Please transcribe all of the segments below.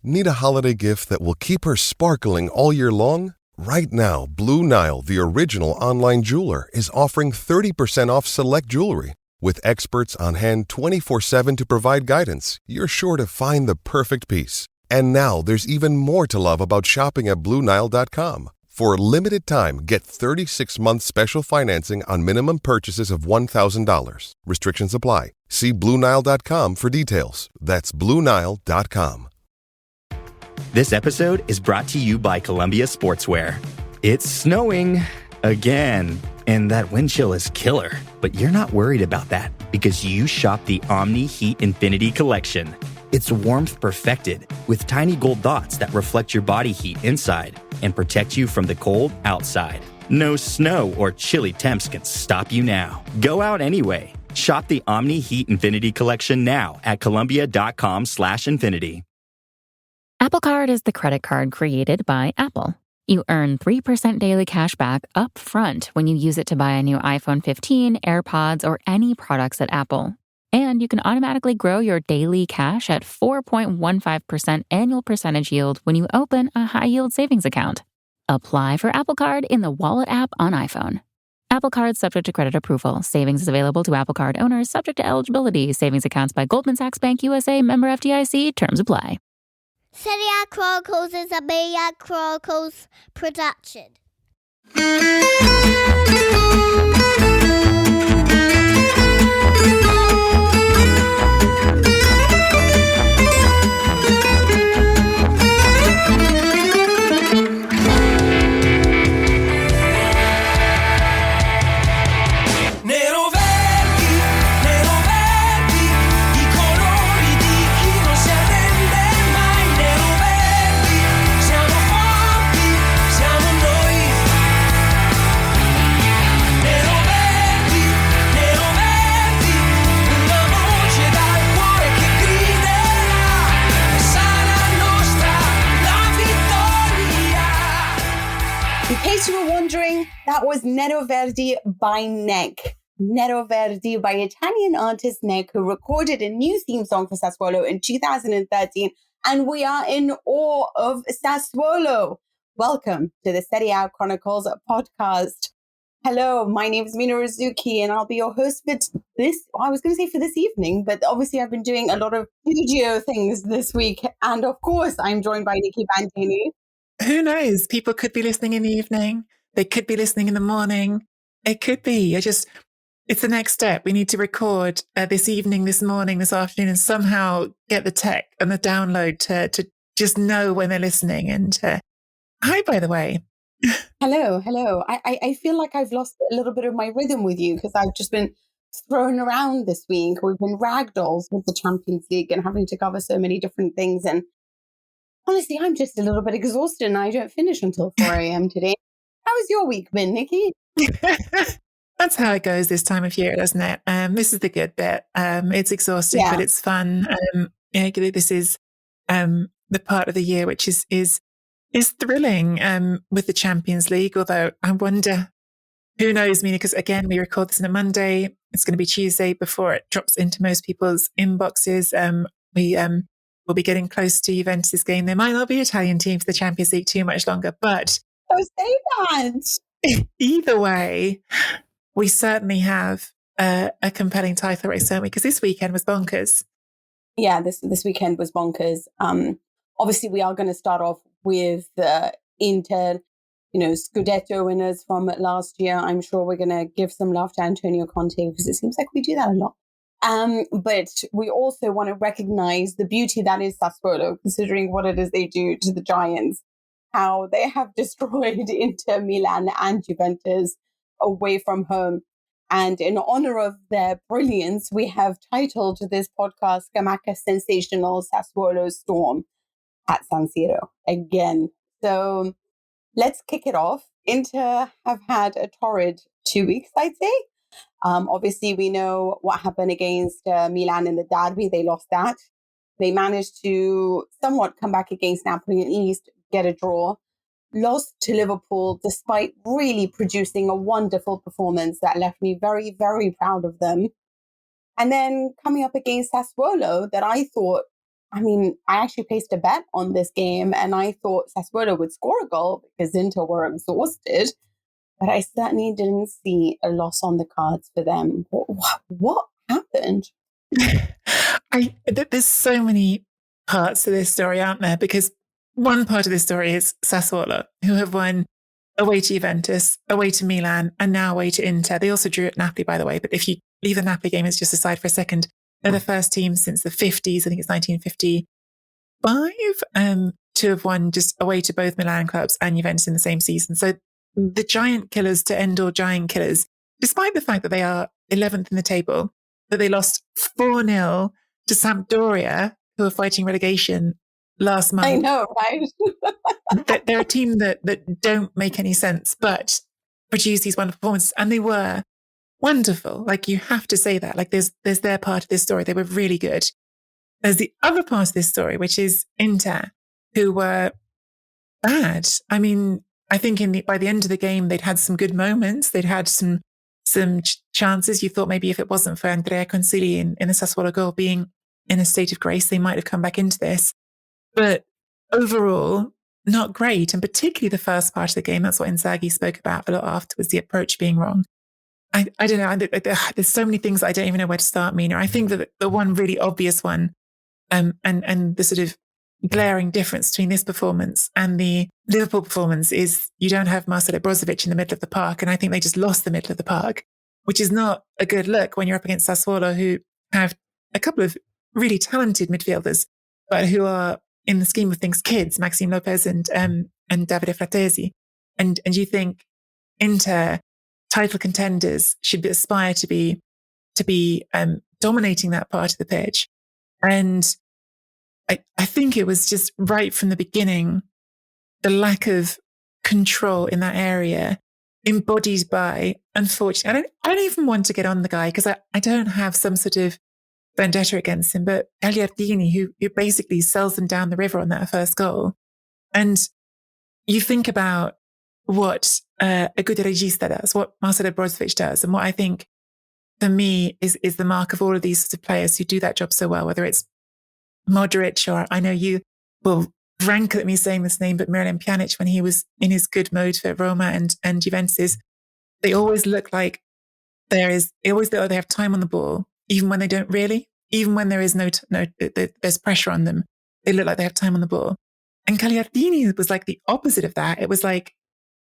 Need a holiday gift that will keep her sparkling all year long? Right now, Blue Nile, the original online jeweler, is offering 30% off select jewelry. With experts on hand 24/7 to provide guidance, you're sure to find the perfect piece. And now there's even more to love about shopping at BlueNile.com. For a limited time, get 36-month special financing on minimum purchases of $1,000. Restrictions apply. See BlueNile.com for details. That's BlueNile.com. This episode is brought to you by Columbia Sportswear. It's snowing again, and that wind chill is killer. But you're not worried about that because you shop the Omni Heat Infinity Collection. It's warmth perfected with tiny gold dots that reflect your body heat inside and protect you from the cold outside. No snow or chilly temps can stop you now. Go out anyway. Shop the Omni Heat Infinity Collection now at Columbia.com/infinity. Apple Card is the credit card created by Apple. You earn 3% daily cash back up front when you use it to buy a new iPhone 15, AirPods, or any products at Apple. And you can automatically grow your daily cash at 4.15% annual percentage yield when you open a high-yield savings account. Apply for Apple Card in the Wallet app on iPhone. Apple Card subject to credit approval. Savings is available to Apple Card owners subject to eligibility. Savings accounts by Goldman Sachs Bank USA, member FDIC. Terms apply. Serie Chronicles is a Media Chronicles production. In case you were wondering, that was Nero Verdi by Neck. Nero Verdi by Italian artist Neck, who recorded a new theme song for Sassuolo in 2013. And we are in awe of Sassuolo. Welcome to the Serie A Chronicles podcast. Hello, my name is Mina Rizuki, and I'll be your host for for this evening, but obviously I've been doing a lot of studio things this week. And of course, I'm joined by Nikki Bandini. Who knows? People could be listening in the evening. They could be listening in the morning. It could be. It's the next step. We need to record this evening, this morning, this afternoon, and somehow get the tech and the download to just know when they're listening. And hi, by the way. Hello. I feel like I've lost a little bit of my rhythm with you because I've just been thrown around this week. We've been ragdolls with the Champions League and having to cover so many different things. And honestly, I'm just a little bit exhausted and I don't finish until 4 a.m. today. How has your week been, Nikki? That's how it goes this time of year, doesn't it? This is the good bit. It's exhausting, but it's fun. This is the part of the year which is thrilling with the Champions League. Although I wonder, who knows, Mina? Because again, we record this on a Monday. It's going to be Tuesday before it drops into most people's inboxes. We'll be getting close to Juventus' game. There might not be an Italian team for the Champions League too much longer, but say that. Either way, we certainly have a compelling title race, don't we? Because this weekend was bonkers. Yeah, this weekend was bonkers. Obviously, we are going to start off with Inter, Scudetto winners from last year. I'm sure we're going to give some love to Antonio Conte because it seems like we do that a lot. But we also want to recognize the beauty that is Sassuolo, considering what it is they do to the Giants, how they have destroyed Inter, Milan and Juventus away from home. And in honor of their brilliance, we have titled this podcast Scamacca Sensational Sassuolo Storm at San Siro again. So let's kick it off. Inter have had a torrid 2 weeks, I'd say. Obviously, we know what happened against Milan in the Derby. They lost that. They managed to somewhat come back against Napoli, at least get a draw. Lost to Liverpool, despite really producing a wonderful performance that left me very, very proud of them. And then coming up against Sassuolo, that I thought I mean, I actually placed a bet on this game and I thought Sassuolo would score a goal because Inter were exhausted. But I certainly didn't see a loss on the cards for them. What happened? There's so many parts to this story, aren't there? Because one part of this story is Sassuolo, who have won away to Juventus, away to Milan, and now away to Inter. They also drew at Napoli, by the way. But if you leave the Napoli game, it's just aside for a second. They're the first team since the 50s, I think it's 1955, to have won just away to both Milan clubs and Juventus in the same season. So the giant killers to end all giant killers, despite the fact that they are 11th in the table, that they lost 4-0 to Sampdoria, who are fighting relegation last month. I know, right? They're a team that don't make any sense, but produce these wonderful performances. And they were wonderful. Like, you have to say that. Like, there's their part of this story. They were really good. There's the other part of this story, which is Inter, who were bad. I mean, I think by the end of the game, they'd had some good moments. They'd had some chances. You thought maybe if it wasn't for Andrea Consigli in the Sassuolo goal being in a state of grace, they might have come back into this. But overall, not great. And particularly the first part of the game, that's what Inzaghi spoke about a lot afterwards, the approach being wrong. I don't know. There's so many things I don't even know where to start, Mina. I think that the one really obvious one, and the sort of glaring difference between this performance and the Liverpool performance is you don't have Marcelo Brozovic in the middle of the park. And I think they just lost the middle of the park, which is not a good look when you're up against Sassuolo, who have a couple of really talented midfielders, but who are, in the scheme of things, kids, Maxime Lopez and Davide Fratesi. And you think Inter, title contenders, should aspire to be dominating that part of the pitch. And I think it was just right from the beginning, the lack of control in that area, embodied by, unfortunately, I don't even want to get on the guy because I don't have some sort of vendetta against him, but Gagliardini, who basically sells them down the river on that first goal. And you think about what a good regista does, what Marcelo Brozovic does, and what I think for me is the mark of all of these sorts of players who do that job so well, whether it's Modric, or I know you will rankle at me saying this name, but Miralem Pjanic, when he was in his good mode for Roma and Juventus, they always look like they always look like they have time on the ball, even when they don't really, even when there is there's pressure on them, they look like they have time on the ball. And Gagliardini was like the opposite of that. It was like,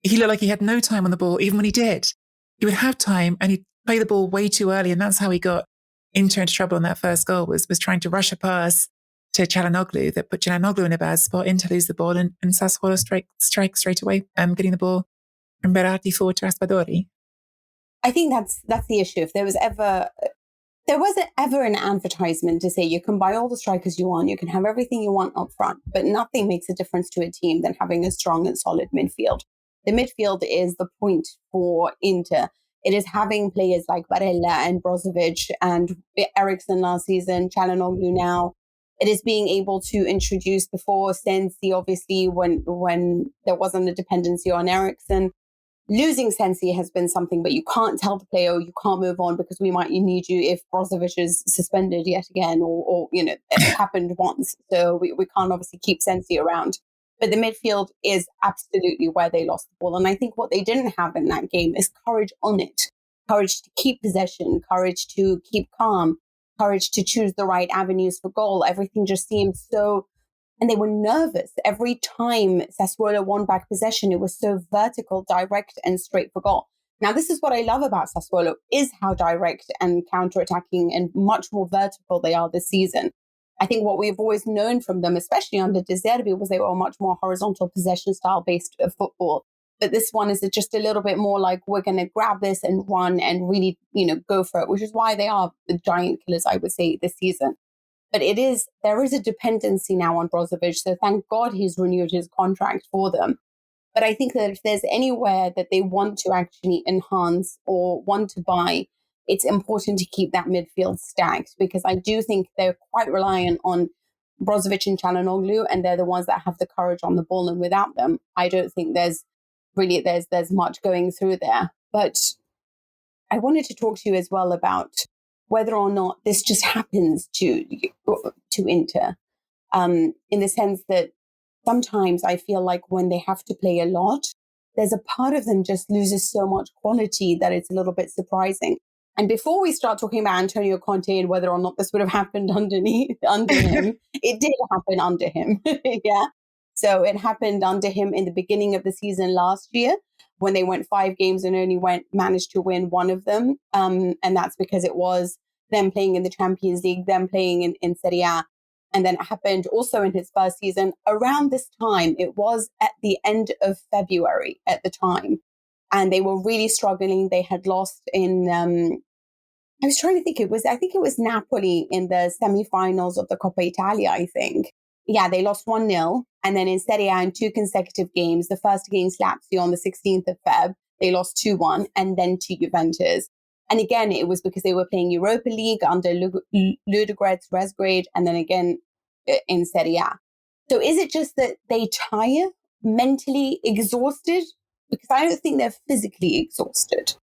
he looked like he had no time on the ball, even when he did. He would have time and he'd play the ball way too early. And that's how he got into trouble on that first goal, was trying to rush a pass to Çalhanoğlu that put Çalhanoğlu in a bad spot, Inter lose the ball, and Sassuolo strike straight away, getting the ball from Berardi forward to Raspadori. I think that's the issue. If there wasn't ever an advertisement to say you can buy all the strikers you want, you can have everything you want up front, but nothing makes a difference to a team than having a strong and solid midfield. The midfield is the point for Inter. It is having players like Barella and Brozovic and Eriksen last season, Çalhanoğlu now. It is being able to introduce, before Sensi, obviously, when there wasn't a dependency on Eriksen. Losing Sensi has been something, but you can't tell the player you can't move on because we might need you if Brozovic is suspended yet again, or it happened once. So we can't obviously keep Sensi around. But the midfield is absolutely where they lost the ball. And I think what they didn't have in that game is courage on it. Courage to keep possession, courage to keep calm, courage to choose the right avenues for goal. Everything just seemed so... And they were nervous. Every time Sassuolo won back possession, it was so vertical, direct, and straight for goal. Now, this is what I love about Sassuolo, is how direct and counter-attacking and much more vertical they are this season. I think what we've always known from them, especially under De Zerbi, was they were a much more horizontal possession style-based football. But this one is just a little bit more like, we're going to grab this and run and really, go for it, which is why they are the giant killers, I would say, this season. But there is a dependency now on Brozovic, so thank God he's renewed his contract for them. But I think that if there's anywhere that they want to actually enhance or want to buy, it's important to keep that midfield stacked, because I do think they're quite reliant on Brozovic and Çalhanoğlu, and they're the ones that have the courage on the ball. And without them, I don't think there's much going through there. But I wanted to talk to you as well about whether or not this just happens to Inter. in the sense that sometimes I feel like when they have to play a lot, there's a part of them just loses so much quality that it's a little bit surprising. And before we start talking about Antonio Conte and whether or not this would have happened under him, it did happen under him. Yeah. So it happened under him in the beginning of the season last year when they went 5 games and only managed to win one of them. And that's because it was them playing in the Champions League, them playing in Serie A. And then it happened also in his first season around this time. It was at the end of February at the time. And they were really struggling. They had lost in, I was trying to think, I think it was Napoli in the semifinals of the Coppa Italia, I think. Yeah, they lost 1-0. And then in Serie A in 2 consecutive games, the first against Lazio on the 16th of Feb, they lost 2-1 and then to Juventus. And again, it was because they were playing Europa League under Ludogorets Razgrad and then again in Serie A. So is it just that they tire, mentally exhausted? Because I don't think they're physically exhausted.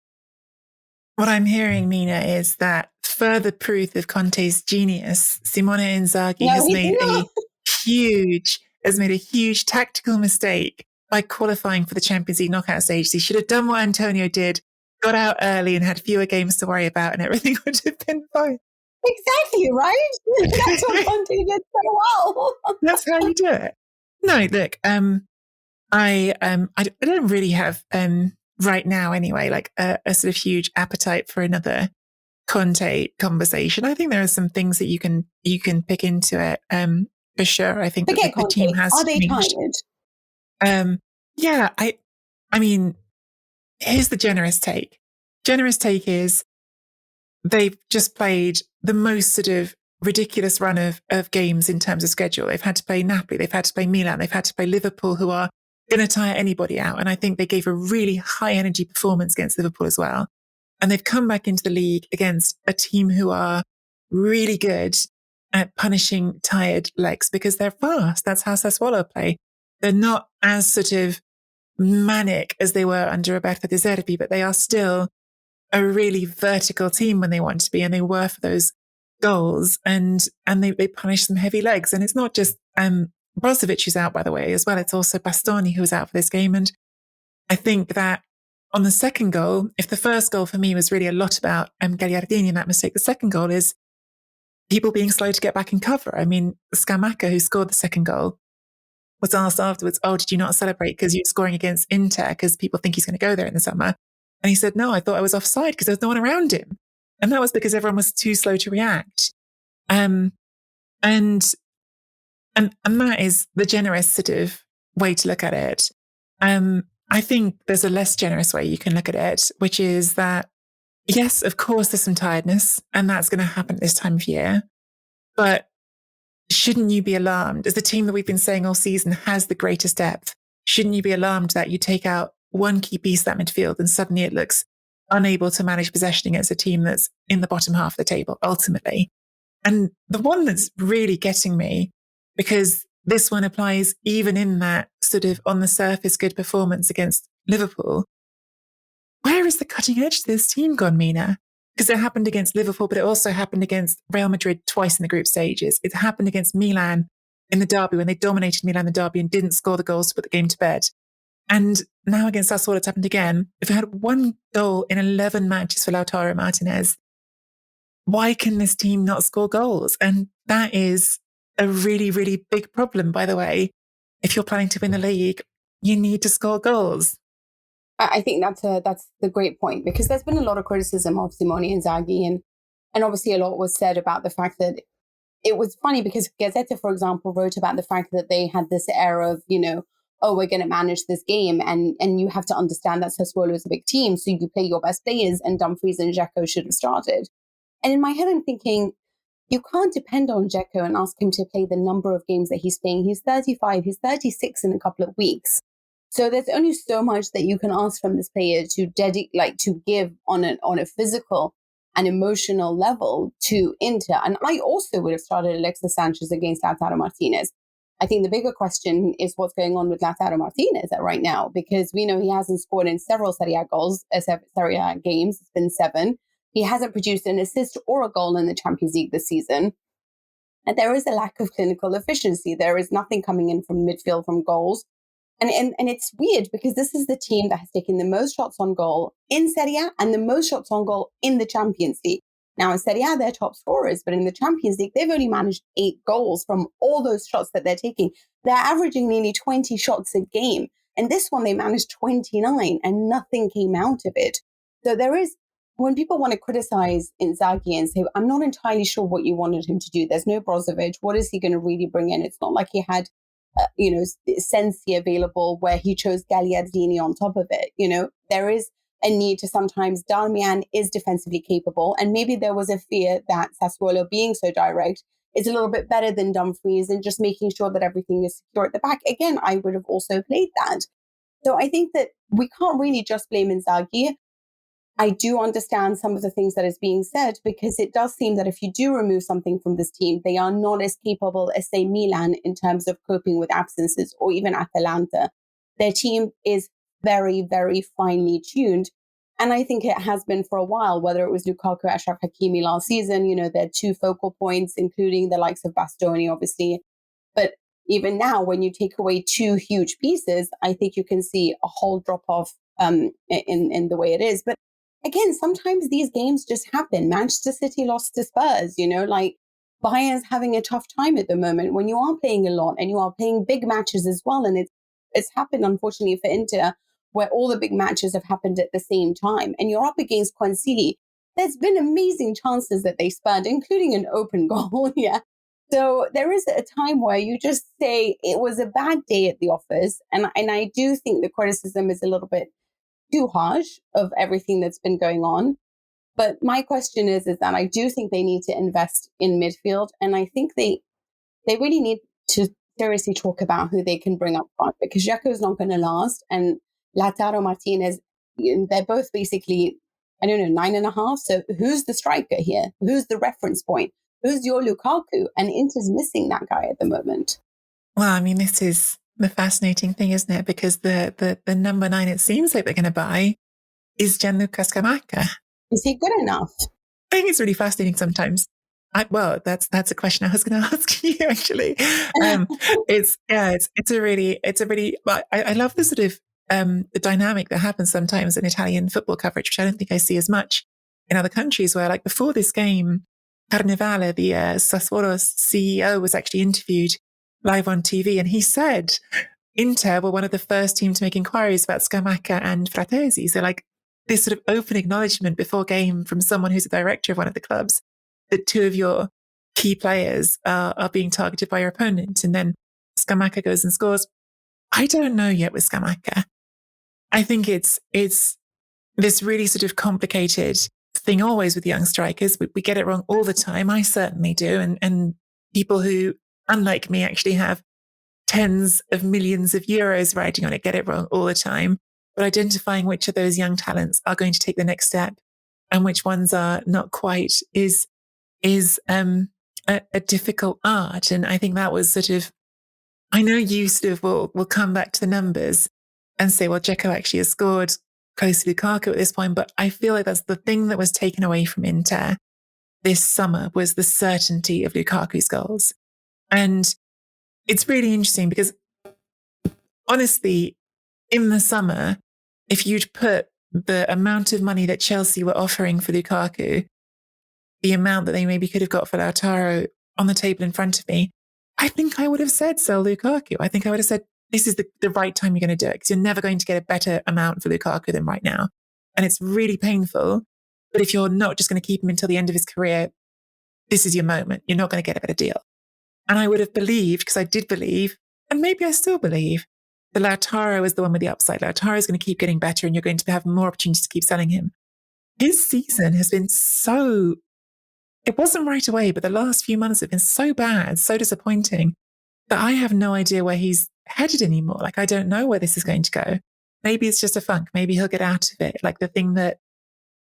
What I'm hearing, Mina, is that further proof of Conte's genius, Simone Inzaghi has made a huge tactical mistake by qualifying for the Champions League knockout stage. He should have done what Antonio did, got out early and had fewer games to worry about, and everything would have been fine. Exactly, right? That's what Conte did so well. That's how you do it. No, look, I don't really have right now anyway, like a sort of huge appetite for another Conte conversation. I think there are some things that you can pick into it for sure. I think that the team has Are they changed. tired? Yeah, I mean, here's the generous take. Generous take is they've just played the most sort of ridiculous run of games in terms of schedule. They've had to play Napoli, they've had to play Milan, they've had to play Liverpool, who are going to tire anybody out. And I think they gave a really high energy performance against Liverpool as well. And they've come back into the league against a team who are really good at punishing tired legs because they're fast. That's how Sassuolo play. They're not as sort of manic as they were under Roberto De Zerbi, but they are still a really vertical team when they want to be. And they were for those goals and they punish some heavy legs. And it's not just, Brozovic who's out, by the way, as well. It's also Bastoni who was out for this game. And I think that on the second goal, if the first goal for me was really a lot about Gagliardini and that mistake, the second goal is people being slow to get back in cover. I mean, Scamacca, who scored the second goal, was asked afterwards, did you not celebrate because you're scoring against Inter because people think he's going to go there in the summer? And he said, no, I thought I was offside because there was no one around him. And that was because everyone was too slow to react. And that is the generous sort of way to look at it. I think there's a less generous way you can look at it, which is that, yes, of course, there's some tiredness, and that's going to happen at this time of year. But shouldn't you be alarmed? As the team that we've been saying all season has the greatest depth, shouldn't you be alarmed that you take out one key piece of that midfield and suddenly it looks unable to manage possession against a team that's in the bottom half of the table, ultimately? And the one that's really getting me, because this one applies even in that sort of on the surface good performance against Liverpool. Where is the cutting edge to this team gone, Mina? Because it happened against Liverpool, but it also happened against Real Madrid twice in the group stages. It happened against Milan in the derby when they dominated Milan in the derby and didn't score the goals to put the game to bed. And now against Sassuolo, it's happened again. If we had one goal in 11 matches for Lautaro Martinez, why can this team not score goals? And that is a really, really big problem, by the way. If you're planning to win the league, you need to score goals. I think that's the great point, because there's been a lot of criticism of Simone Inzaghi, and obviously a lot was said about the fact that it was funny because Gazzetta, for example, wrote about the fact that they had this air of, we're going to manage this game, and you have to understand that Sassuolo is a big team, so you play your best players, and Dumfries and Dzeko should have started. And in my head, I'm thinking, you can't depend on Dzeko and ask him to play the number of games that he's playing. He's 35, he's 36 in a couple of weeks. So there's only so much that you can ask from this player to give on a physical and emotional level to Inter. And I also would have started Alexis Sanchez against Lautaro Martinez. I think the bigger question is what's going on with Lautaro Martinez right now, because we know he hasn't scored in several Serie A games. It's been 7. He hasn't produced an assist or a goal in the Champions League this season. And there is a lack of clinical efficiency. There is nothing coming in from midfield, from goals. And it's weird because this is the team that has taken the most shots on goal in Serie A and the most shots on goal in the Champions League. Now, in Serie A, they're top scorers, but in the Champions League, they've only managed 8 goals from all those shots that they're taking. They're averaging nearly 20 shots a game. And this one, they managed 29 and nothing came out of it. So there is, when people want to criticize Inzaghi and say, I'm not entirely sure what you wanted him to do. There's no Brozovic. What is he going to really bring in? It's not like he had Sensi available where he chose Gagliardini on top of it. There is a need to sometimes, Darmian is defensively capable. And maybe there was a fear that Sassuolo being so direct is a little bit better than Dumfries and just making sure that everything is secure at the back. Again, I would have also played that. So I think that we can't really just blame Inzaghi. I do understand some of the things that is being said because it does seem that if you do remove something from this team, they are not as capable as, say, Milan in terms of coping with absences, or even Atalanta. Their team is very, very finely tuned. And I think it has been for a while, whether it was Lukaku, Achraf Hakimi last season, their 2 focal points, including the likes of Bastoni, obviously. But even now, when you take away 2 huge pieces, I think you can see a whole drop off in the way it is. But again, sometimes these games just happen. Manchester City lost to Spurs, like Bayern's having a tough time at the moment when you are playing a lot and you are playing big matches as well. And it's happened, unfortunately, for Inter, where all the big matches have happened at the same time. And you're up against Quansili. There's been amazing chances that they spurned, including an open goal. Yeah. So there is a time where you just say it was a bad day at the office. And I do think the criticism is a little bit too harsh of everything that's been going on. But my question is that I do think they need to invest in midfield. And I think they really need to seriously talk about who they can bring up front, because Dzeko is not going to last. And Lautaro Martinez, they're both basically, 9.5. So who's the striker here? Who's the reference point? Who's your Lukaku? And Inter's missing that guy at the moment. Well, this is the fascinating thing, isn't it? Because the number 9 it seems like they're going to buy is Gianluca Scamacca. Is he good enough? I think it's really fascinating sometimes. That's a question I was going to ask you actually. It's a really. I love the sort of the dynamic that happens sometimes in Italian football coverage, which I don't think I see as much in other countries. Where, like, before this game, Carnevale, the Sassuolo CEO, was actually interviewed live on TV, and he said Inter were one of the first teams to make inquiries about Scamacca and Fratesi. So, like, this sort of open acknowledgement before game from someone who's a director of one of the clubs that 2 of your key players are being targeted by your opponent. And then Scamacca goes and scores. I don't know yet with Scamacca. I think it's this really sort of complicated thing always with young strikers. We get it wrong all the time. I certainly do. And people who, unlike me, actually have tens of millions of euros riding on it get it wrong all the time. But identifying which of those young talents are going to take the next step and which ones are not quite is a difficult art. And I think that was sort of, I know you sort of will come back to the numbers and say, well, Dzeko actually has scored close to Lukaku at this point. But I feel like that's the thing that was taken away from Inter this summer, was the certainty of Lukaku's goals. And it's really interesting because, honestly, in the summer, if you'd put the amount of money that Chelsea were offering for Lukaku, the amount that they maybe could have got for Lautaro on the table in front of me, I think I would have said sell Lukaku. I think I would have said, this is the right time you're going to do it, because you're never going to get a better amount for Lukaku than right now. And it's really painful. But if you're not just going to keep him until the end of his career, this is your moment. You're not going to get a better deal. And I would have believed, because I did believe, and maybe I still believe, that Lautaro is the one with the upside. Lautaro is going to keep getting better and you're going to have more opportunities to keep selling him. His season has been so, it wasn't right away, but the last few months have been so bad, so disappointing, that I have no idea where he's headed anymore. Like, I don't know where this is going to go. Maybe it's just a funk. Maybe he'll get out of it. Like the thing that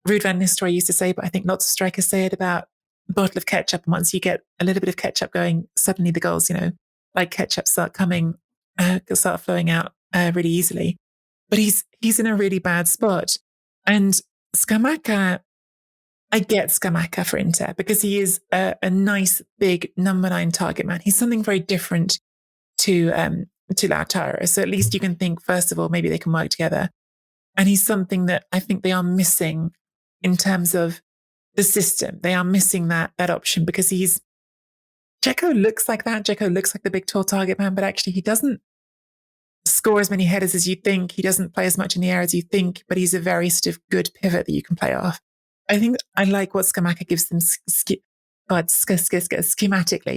Ruud van Nistelrooy used to say, but I think lots of strikers say it about a bottle of ketchup. And once you get a little bit of ketchup going, suddenly the goals, like ketchup, start coming, start flowing out really easily. But he's in a really bad spot. And Scamacca, I get Scamacca for Inter because he is a nice, big number 9 target man. He's something very different to Lautaro. So at least you can think, first of all, maybe they can work together. And he's something that I think they are missing in terms of the system. They are missing that option because Dzeko looks like that. Dzeko looks like the big, tall target man, but actually he doesn't score as many headers as you think. He doesn't play as much in the air as you think, but he's a very sort of good pivot that you can play off. I think I like what Scamacca gives them schematically.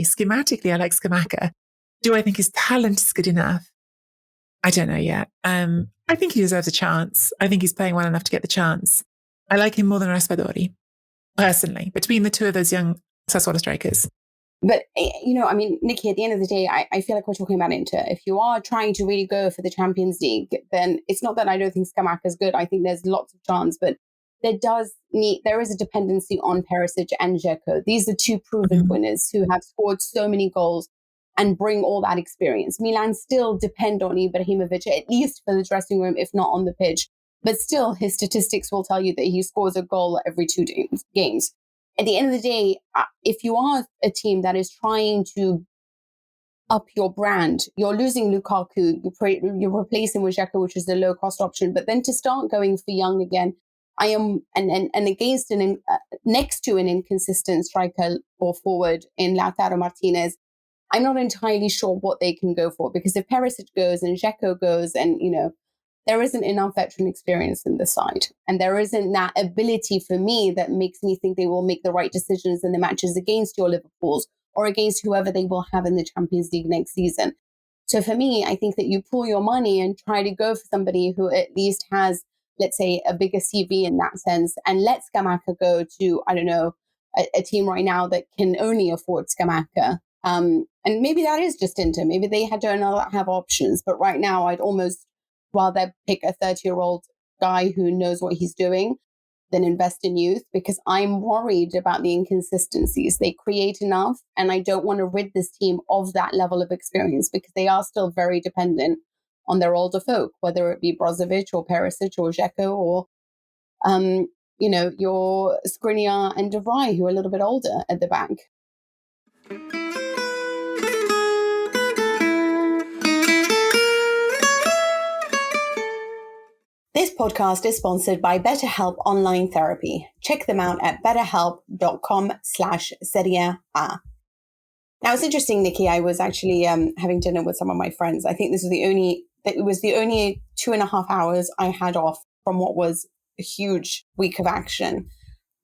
Schematically, I like Scamacca. Do I think his talent is good enough? I don't know yet. I think he deserves a chance. I think he's playing well enough to get the chance. I like him more than Raspadori, personally, between the two of those young Sassuolo strikers. But, Nikki, at the end of the day, I feel like we're talking about Inter. If you are trying to really go for the Champions League, then it's not that I don't think Scamacca is good. I think there's lots of chance, but there is a dependency on Perisic and Dzeko. These are two proven winners who have scored so many goals and bring all that experience. Milan still depend on Ibrahimovic, at least for the dressing room, if not on the pitch. But still, his statistics will tell you that he scores a goal every 2 games. At the end of the day, if you are a team that is trying to up your brand, you're losing Lukaku, you replace him with Dzeko, which is the low-cost option. But then to start going for young again, I am and against next to an inconsistent striker or forward in Lautaro Martinez, I'm not entirely sure what they can go for, because if Perisic goes and Dzeko goes, and there isn't enough veteran experience in the side, and there isn't that ability for me that makes me think they will make the right decisions in the matches against your Liverpools or against whoever they will have in the Champions League next season. So for me, I think that you pull your money and try to go for somebody who at least has, let's say, a bigger CV in that sense, and let Scamacca go to, I don't know, a team right now that can only afford Scamacca. And maybe that is just Inter. Maybe they don't have options. But right now, I'd almost rather pick a 30-year-old guy who knows what he's doing than invest in youth, because I'm worried about the inconsistencies. They create enough, and I don't want to rid this team of that level of experience, because they are still very dependent on their older folk, whether it be Brozovic or Perisic or Dzeko or, your Skriniar and De Vrij, who are a little bit older at the back. This podcast is sponsored by BetterHelp Online Therapy. Check them out at betterhelp.com/Serie. Now, it's interesting, Nikki. I was actually having dinner with some of my friends. I think it was the only 2.5 hours I had off from what was a huge week of action.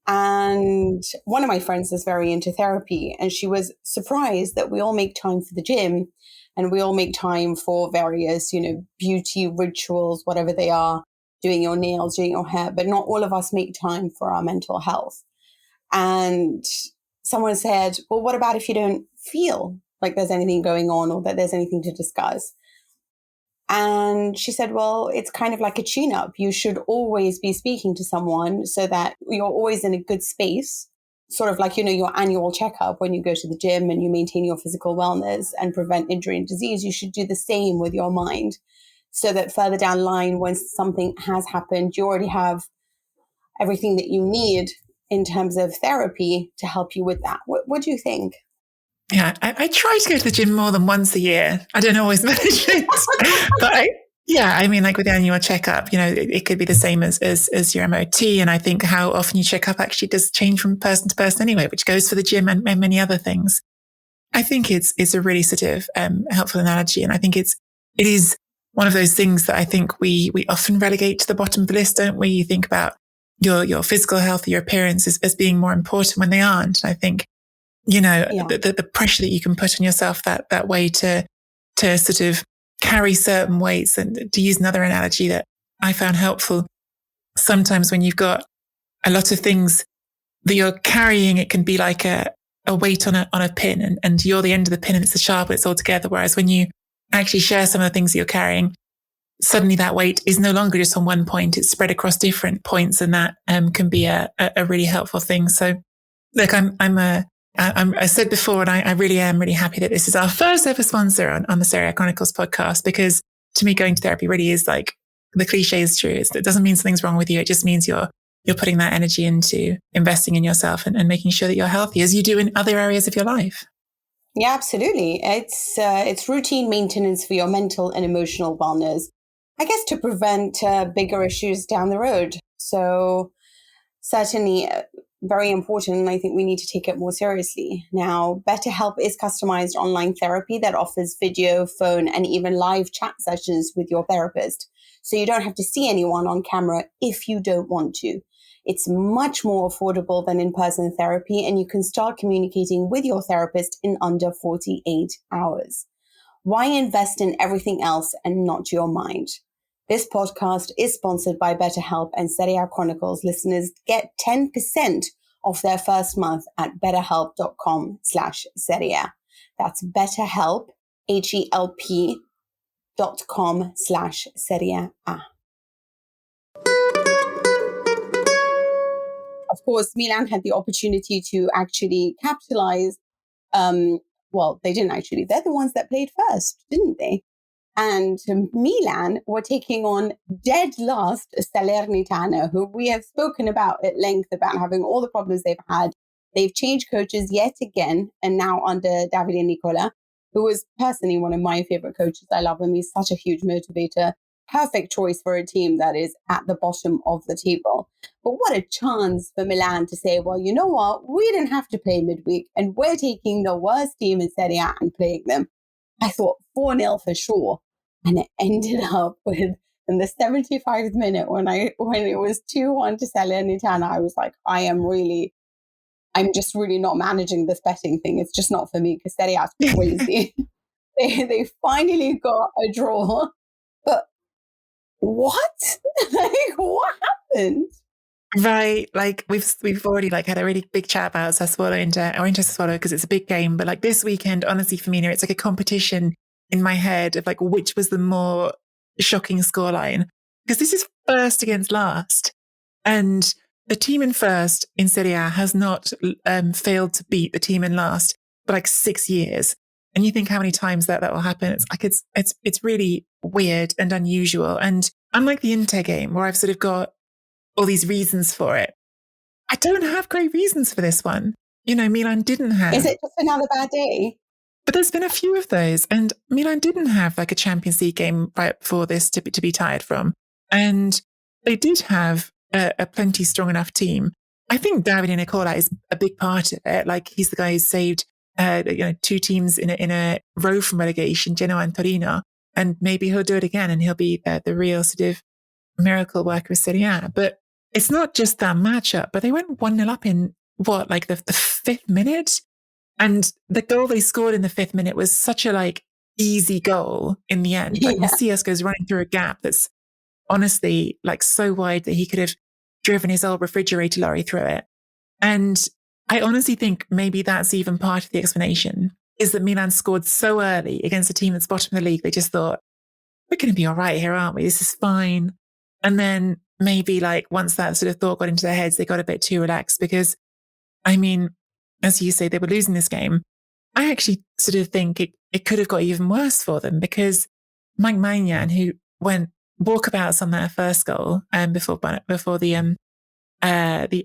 And one of my friends is very into therapy, and she was surprised that we all make time for the gym and we all make time for various, beauty rituals, whatever they are, doing your nails, doing your hair, but not all of us make time for our mental health. And someone said, well, what about if you don't feel like there's anything going on or that there's anything to discuss? And she said, well, it's kind of like a tune-up. You should always be speaking to someone so that you're always in a good space, sort of like, your annual checkup when you go to the gym and you maintain your physical wellness and prevent injury and disease. You should do the same with your mind, so that further down the line, when something has happened, you already have everything that you need in terms of therapy to help you with that. What do you think? Yeah, I try to go to the gym more than once a year. I don't always manage it. But like with the annual checkup, it could be the same as your MOT. And I think how often you check up actually does change from person to person anyway, which goes for the gym and many other things. I think it's a really sort of helpful analogy. And I think it is one of those things that I think we often relegate to the bottom of the list, don't we? You think about your physical health, your appearance as being more important when they aren't. And I think, the pressure that you can put on yourself that way to sort of carry certain weights. And to use another analogy that I found helpful, sometimes when you've got a lot of things that you're carrying, it can be like a weight on a pin, and you're the end of the pin and it's the sharp and it's all together. Whereas when you actually share some of the things that you're carrying, suddenly that weight is no longer just on one point, it's spread across different points, and that can be a really helpful thing. So look, I said before, and I really am really happy that this is our first ever sponsor on the Serie Chronicles podcast, because to me, going to therapy really is like, the cliche is true. It doesn't mean something's wrong with you. It just means you're you're putting that energy into investing in yourself and making sure that you're healthy as you do in other areas of your life. Yeah, absolutely. It's routine maintenance for your mental and emotional wellness, I guess, to prevent bigger issues down the road. So certainly very important. And I think we need to take it more seriously. Now, BetterHelp is customized online therapy that offers video, phone, and even live chat sessions with your therapist. So you don't have to see anyone on camera if you don't want to. It's much more affordable than in-person therapy, and you can start communicating with your therapist in under 48 hours. Why invest in everything else and not your mind? This podcast is sponsored by BetterHelp, and Serie Chronicles listeners get 10% off their first month at betterhelp.com/Serie. That's BetterHelp, HELP.com/Serie. Of course, Milan had the opportunity to actually capitalize. Well, they didn't actually. They're the ones that played first, didn't they? And Milan were taking on dead last Salernitana, who we have spoken about at length about having all the problems they've had. They've changed coaches yet again, and now under Davide Nicola, who is personally one of my favorite coaches. I love him. He's such a huge motivator. Perfect choice for a team that is at the bottom of the table. But what a chance for Milan to say, well, you know what? We didn't have to play midweek, and we're taking the worst team in Serie A and playing them. I thought 4-0 for sure. And it ended up with, in the 75th minute, when it was 2-1 to Salernitana, I was like, I'm just really not managing this betting thing. It's just not for me, because Serie A is crazy. They finally got a draw. But what? What happened? Right, we've already had a really big chat about Sassuolo into Sassuolo because it's a big game. But this weekend, honestly, for me, it's like a competition in my head of which was the more shocking scoreline, because this is first against last, and the team in first in Serie A has not failed to beat the team in last for 6 years. And you think how many times that will happen? It's really weird and unusual. And unlike the Inter game, where I've sort of got all these reasons for it, I don't have great reasons for this one. Milan didn't have. Is it just another bad day? But there's been a few of those, and Milan didn't have a Champions League game right before this to be tired from. And they did have a plenty strong enough team. I think Davide Nicola is a big part of it. He's the guy who saved two teams in a row from relegation, Genoa and Torino. And maybe he'll do it again, and he'll be the real sort of miracle worker of Serie A. But it's not just that matchup, but they went 1-0 up in the fifth minute. And the goal they scored in the fifth minute was such a easy goal in the end. Macias goes running through a gap that's honestly so wide that he could have driven his old refrigerator lorry through it. And I honestly think maybe that's even part of the explanation, is that Milan scored so early against a team that's bottom of the league. They just thought, we're going to be all right here, aren't we? This is fine. And then maybe once that sort of thought got into their heads, they got a bit too relaxed because, as you say, they were losing this game. I actually sort of think it could have got even worse for them, because Maignan, who went walkabouts on that first goal before the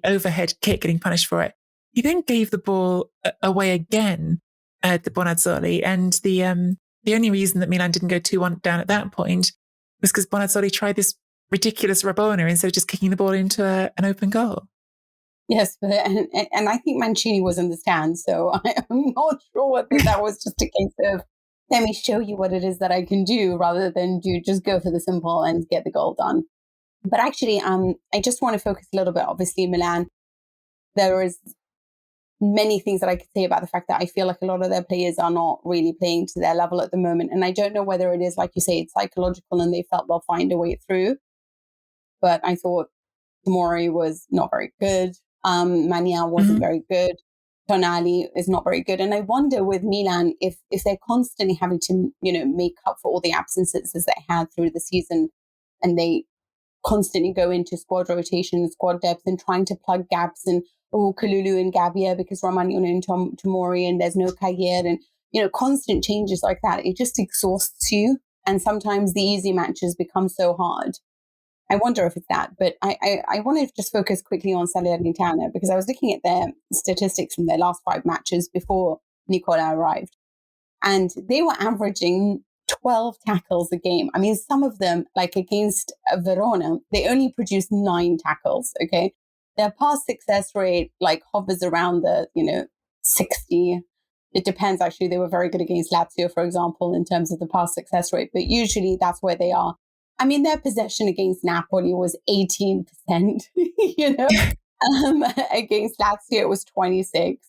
overhead kick, getting punished for it, he then gave the ball away again to Bonazzoli. And the only reason that Milan didn't go 2-1 down at that point was because Bonazzoli tried this ridiculous Rabona instead of just kicking the ball into an open goal. Yes, and I think Mancini was in the stand, so I'm not sure whether that was just a case of, let me show you what it is that I can do, rather than just go for the simple and get the goal done. But actually, I just want to focus a little bit, obviously, Milan. There is many things that I could say about the fact that I feel like a lot of their players are not really playing to their level at the moment. And I don't know whether it is, like you say, it's psychological and they felt they'll find a way through. But I thought Tomori was not very good. Maignan wasn't very good. Tonali is not very good. And I wonder with Milan, if they're constantly having to, make up for all the absences that they had through the season, and they constantly go into squad rotation, squad depth, and trying to plug gaps, and Kalulu and Gabbia because Romagnoli and Tomori, and there's no Cahier, and constant changes like that. It just exhausts you, and sometimes the easy matches become so hard. I wonder if it's that. But I want to just focus quickly on Salernitana because I was looking at their statistics from their last 5 matches before Nicola arrived. And they were averaging 12 tackles a game. I mean, some of them, like against Verona, they only produced 9 tackles, okay? Their pass success rate like hovers around the, 60. It depends, actually. They were very good against Lazio, for example, in terms of the pass success rate, but usually that's where they are. I mean, their possession against Napoli was 18%, against Lazio it was 26,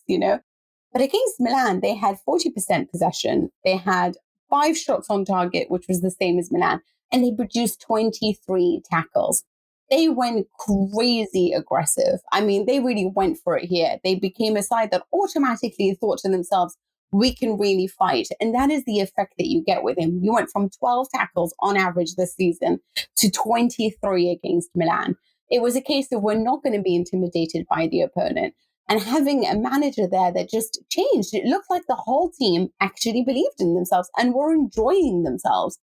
But against Milan, they had 40% possession. They had 5 shots on target, which was the same as Milan, and they produced 23 tackles. They went crazy aggressive. I mean, they really went for it here. They became a side that automatically thought to themselves, we can really fight. And that is the effect that you get with him. You went from 12 tackles on average this season to 23 against Milan. It was a case of we're not going to be intimidated by the opponent. And having a manager there that just changed, it looked like the whole team actually believed in themselves and were enjoying themselves.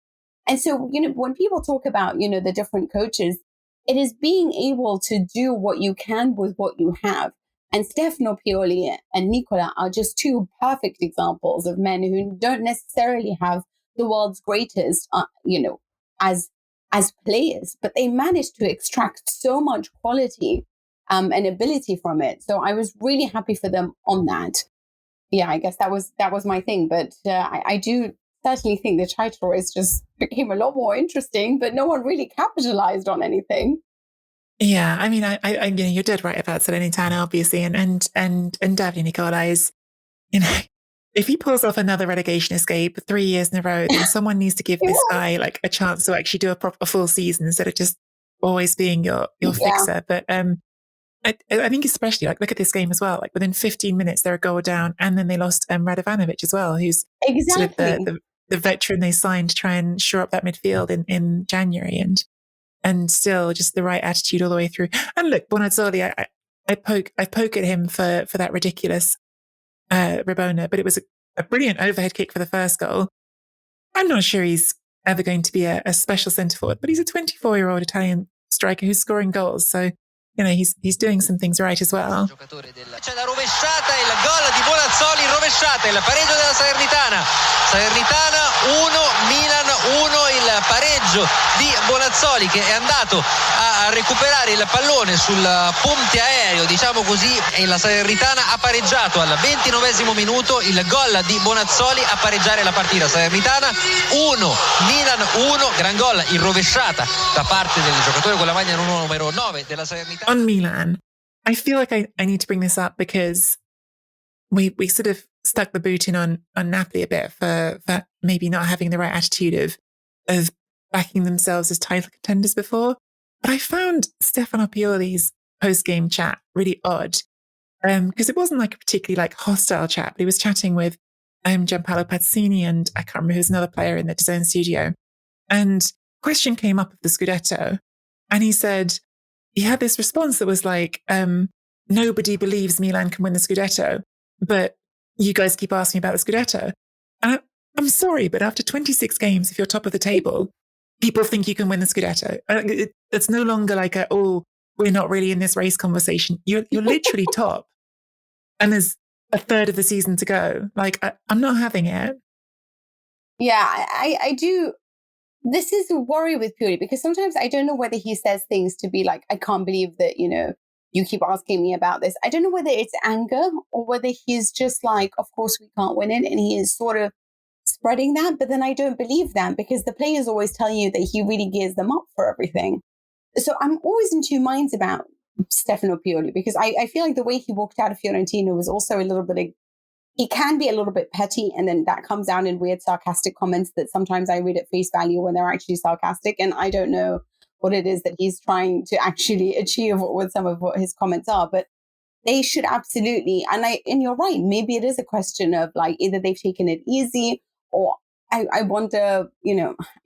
And so, when people talk about, the different coaches, it is being able to do what you can with what you have. And Stefano Pioli and Nicola are just 2 perfect examples of men who don't necessarily have the world's greatest, as players, but they managed to extract so much quality and ability from it. So I was really happy for them on that. Yeah, I guess that was my thing. But I do certainly think the title race just became a lot more interesting, but no one really capitalized on anything. Yeah, I mean, I you're dead right about Salernitana, obviously, and Davide Nicola is, if he pulls off another relegation escape 3 years in a row, then someone needs to give this guy like a chance to actually do a full season instead of just always being your fixer. But I think especially like look at this game as well. Like within 15 minutes, they're a goal down, and then they lost Radovanovic as well, who's sort of the veteran they signed to try and shore up that midfield in January, and still just the right attitude all the way through. And look, Bonazzoli, I poke at him for that ridiculous Rabona, but it was a brilliant overhead kick for the first goal. I'm not sure he's ever going to be a special centre forward, but he's a 24-year-old Italian striker who's scoring goals. So he's doing some things right as well. C'è la rovesciata, il gol di Bonazzoli, rovesciata, il pareggio della Salernitana. Salernitana 1, Milan 1, il pareggio di Bonazzoli che è andato a recuperare il pallone sul ponte aereo, diciamo così, e la Salernitana ha pareggiato al 29esimo minuto, il gol di Bonazzoli a pareggiare la partita. Salernitana 1, Milan 1, gran gol in rovesciata da parte del giocatore con la maglia numero 9 della Salernitana. On Milan, I feel like I need to bring this up because we sort of stuck the boot in on Napoli a bit for maybe not having the right attitude of backing themselves as title contenders before. But I found Stefano Pioli's post-game chat really odd because it wasn't like a particularly like hostile chat, but he was chatting with Gianpaolo Pazzini and I can't remember who's another player in the DAZN studio. And question came up of the Scudetto, and he said, he had this response that was like, nobody believes Milan can win the Scudetto, but you guys keep asking about the Scudetto. And I'm sorry, but after 26 games, if you're top of the table, people think you can win the Scudetto. It's no longer like we're not really in this race conversation. You're literally top. And there's a third of the season to go. Like, I'm not having it. Yeah, I do. This is a worry with Pioli because sometimes I don't know whether he says things to be like, I can't believe that, you keep asking me about this. I don't know whether it's anger or whether he's just like, of course we can't win it. And he is sort of spreading that. But then I don't believe that because the players always tell you that he really gears them up for everything. So I'm always in 2 minds about Stefano Pioli because I feel like the way he walked out of Fiorentina was also a little bit he can be a little bit petty, and then that comes down in weird sarcastic comments that sometimes I read at face value when they're actually sarcastic, and I don't know what it is that he's trying to actually achieve with some of what his comments are, but they should absolutely, and you're right, maybe it is a question of like either they've taken it easy or I wonder,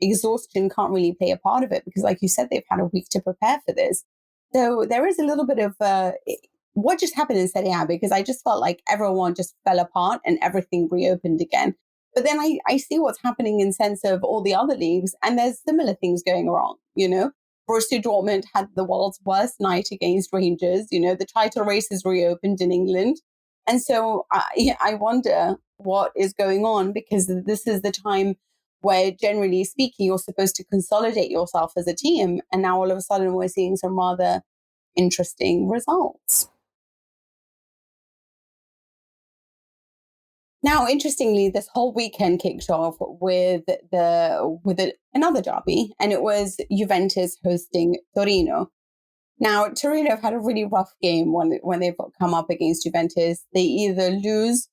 exhaustion can't really play a part of it because like you said, they've had a week to prepare for this. So there is a little bit of what just happened in Serie A, because I just felt like everyone just fell apart and everything reopened again. But then I see what's happening in sense of all the other leagues, and there's similar things going wrong, Borussia Dortmund had the world's worst night against Rangers. The title race is reopened in England. And so I wonder what is going on, because this is the time where, generally speaking, you're supposed to consolidate yourself as a team. And now all of a sudden we're seeing some rather interesting results. Now, interestingly, this whole weekend kicked off with another derby, and it was Juventus hosting Torino. Now, Torino have had a really rough game when they've come up against Juventus. They either lose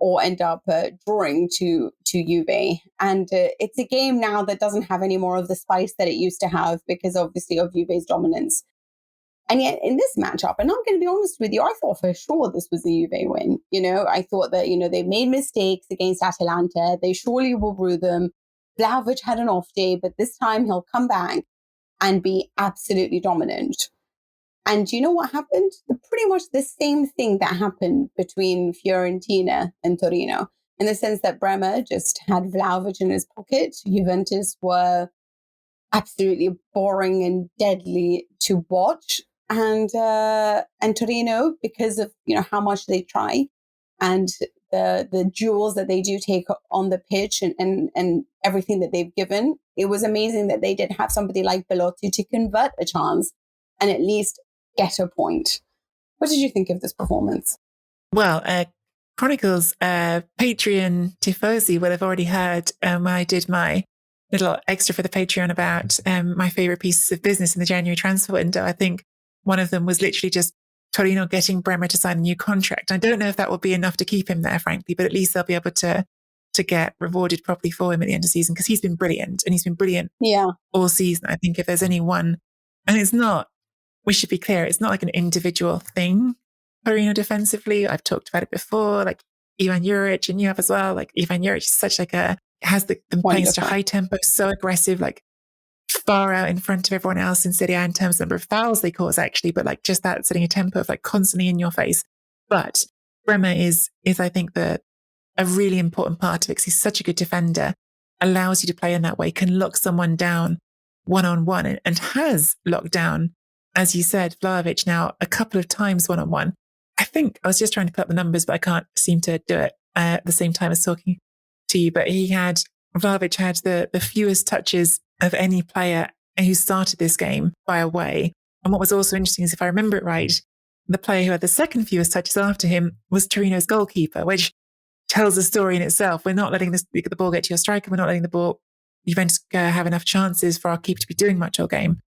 or end up drawing to Juve. And it's a game now that doesn't have any more of the spice that it used to have, because obviously of Juve's dominance. And yet in this matchup, and I'm going to be honest with you, I thought for sure this was a Juve win. I thought that, they made mistakes against Atalanta. They surely will rue them. Vlahovic had an off day, but this time he'll come back and be absolutely dominant. And you know what happened? Pretty much the same thing that happened between Fiorentina and Torino, in the sense that Bremer just had Vlahovic in his pocket. Juventus were absolutely boring and deadly to watch. And Torino, because of how much they try and the duels that they do take on the pitch and everything that they've given, it was amazing that they did have somebody like Belotti to convert a chance and at least get a point. What did you think of this performance? Well, Chronicles Patreon tifosi will have already heard I did my little extra for the Patreon about my favourite pieces of business in the January transfer window. I think one of them was literally just Torino getting Bremer to sign a new contract. I don't know if that will be enough to keep him there, frankly, but at least they'll be able to get rewarded properly for him at the end of the season, because he's been brilliant, and he's been brilliant all season. I think if there's any one, and it's not, we should be clear, it's not like an individual thing, Torino defensively. I've talked about it before, like Ivan Juric, and you have as well. Like Ivan Juric is such has the playing such a high tempo, so aggressive, like far out in front of everyone else in Serie A in terms of the number of fouls they cause, actually, but like just that setting a tempo of like constantly in your face. But Bremer is I think a really important part of it, because he's such a good defender, allows you to play in that way, can lock someone down one-on-one, and has locked down, as you said, Vlahovic now a couple of times one-on-one. I think I was just trying to put up the numbers, but I can't seem to do it at the same time as talking to you. But Vlahovic had the fewest touches of any player who started this game by a way. And what was also interesting is, if I remember it right, the player who had the second fewest touches after him was Torino's goalkeeper, which tells a story in itself. We're not letting the ball get to your striker. We're not letting the ball, Juventus, have enough chances for our keeper to be doing much all game.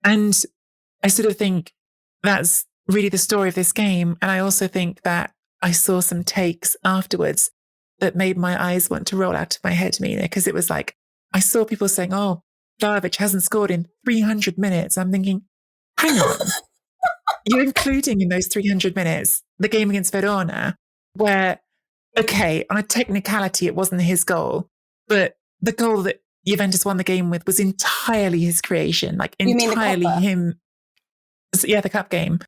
And I sort of think that's really the story of this game. And I also think that I saw some takes afterwards that made my eyes want to roll out of my head, Mina, because it was like, I saw people saying, oh, Vlahovic hasn't scored in 300 minutes. I'm thinking, hang on, you're including in those 300 minutes the game against Verona, where, okay, on a technicality, it wasn't his goal, but the goal that Juventus won the game with was entirely his creation, like entirely him. Yeah, the cup game,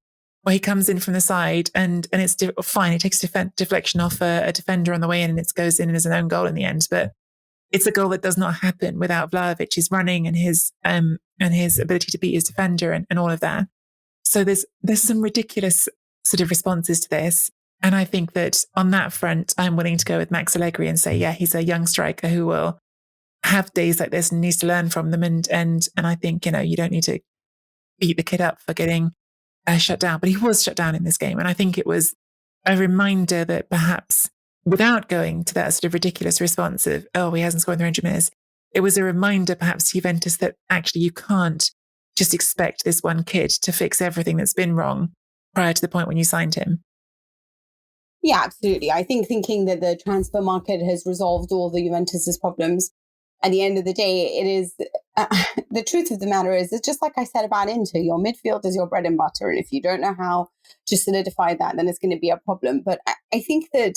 where he comes in from the side and it's fine. It takes deflection off a defender on the way in, and it goes in as an own goal in the end. But it's a goal that does not happen without Vlahovic's running and his ability to beat his defender and all of that. So there's some ridiculous sort of responses to this. And I think that on that front, I'm willing to go with Max Allegri and say, yeah, he's a young striker who will have days like this and needs to learn from them. And I think, you don't need to beat the kid up for getting shut down, but he was shut down in this game. And I think it was a reminder that perhaps, without going to that sort of ridiculous response of, oh, he hasn't scored in 300 minutes, it was a reminder perhaps to Juventus that actually you can't just expect this one kid to fix everything that's been wrong prior to the point when you signed him. Yeah, absolutely. I think thinking that the transfer market has resolved all the Juventus's problems, at the end of the day, it is the truth of the matter is, it's just like I said about Inter, your midfield is your bread and butter. And if you don't know how to solidify that, then it's going to be a problem. But I think that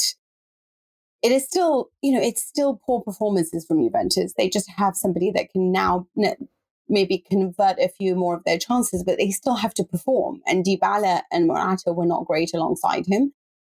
it is still, it's still poor performances from Juventus. They just have somebody that can now maybe convert a few more of their chances, but they still have to perform. And Dybala and Morata were not great alongside him.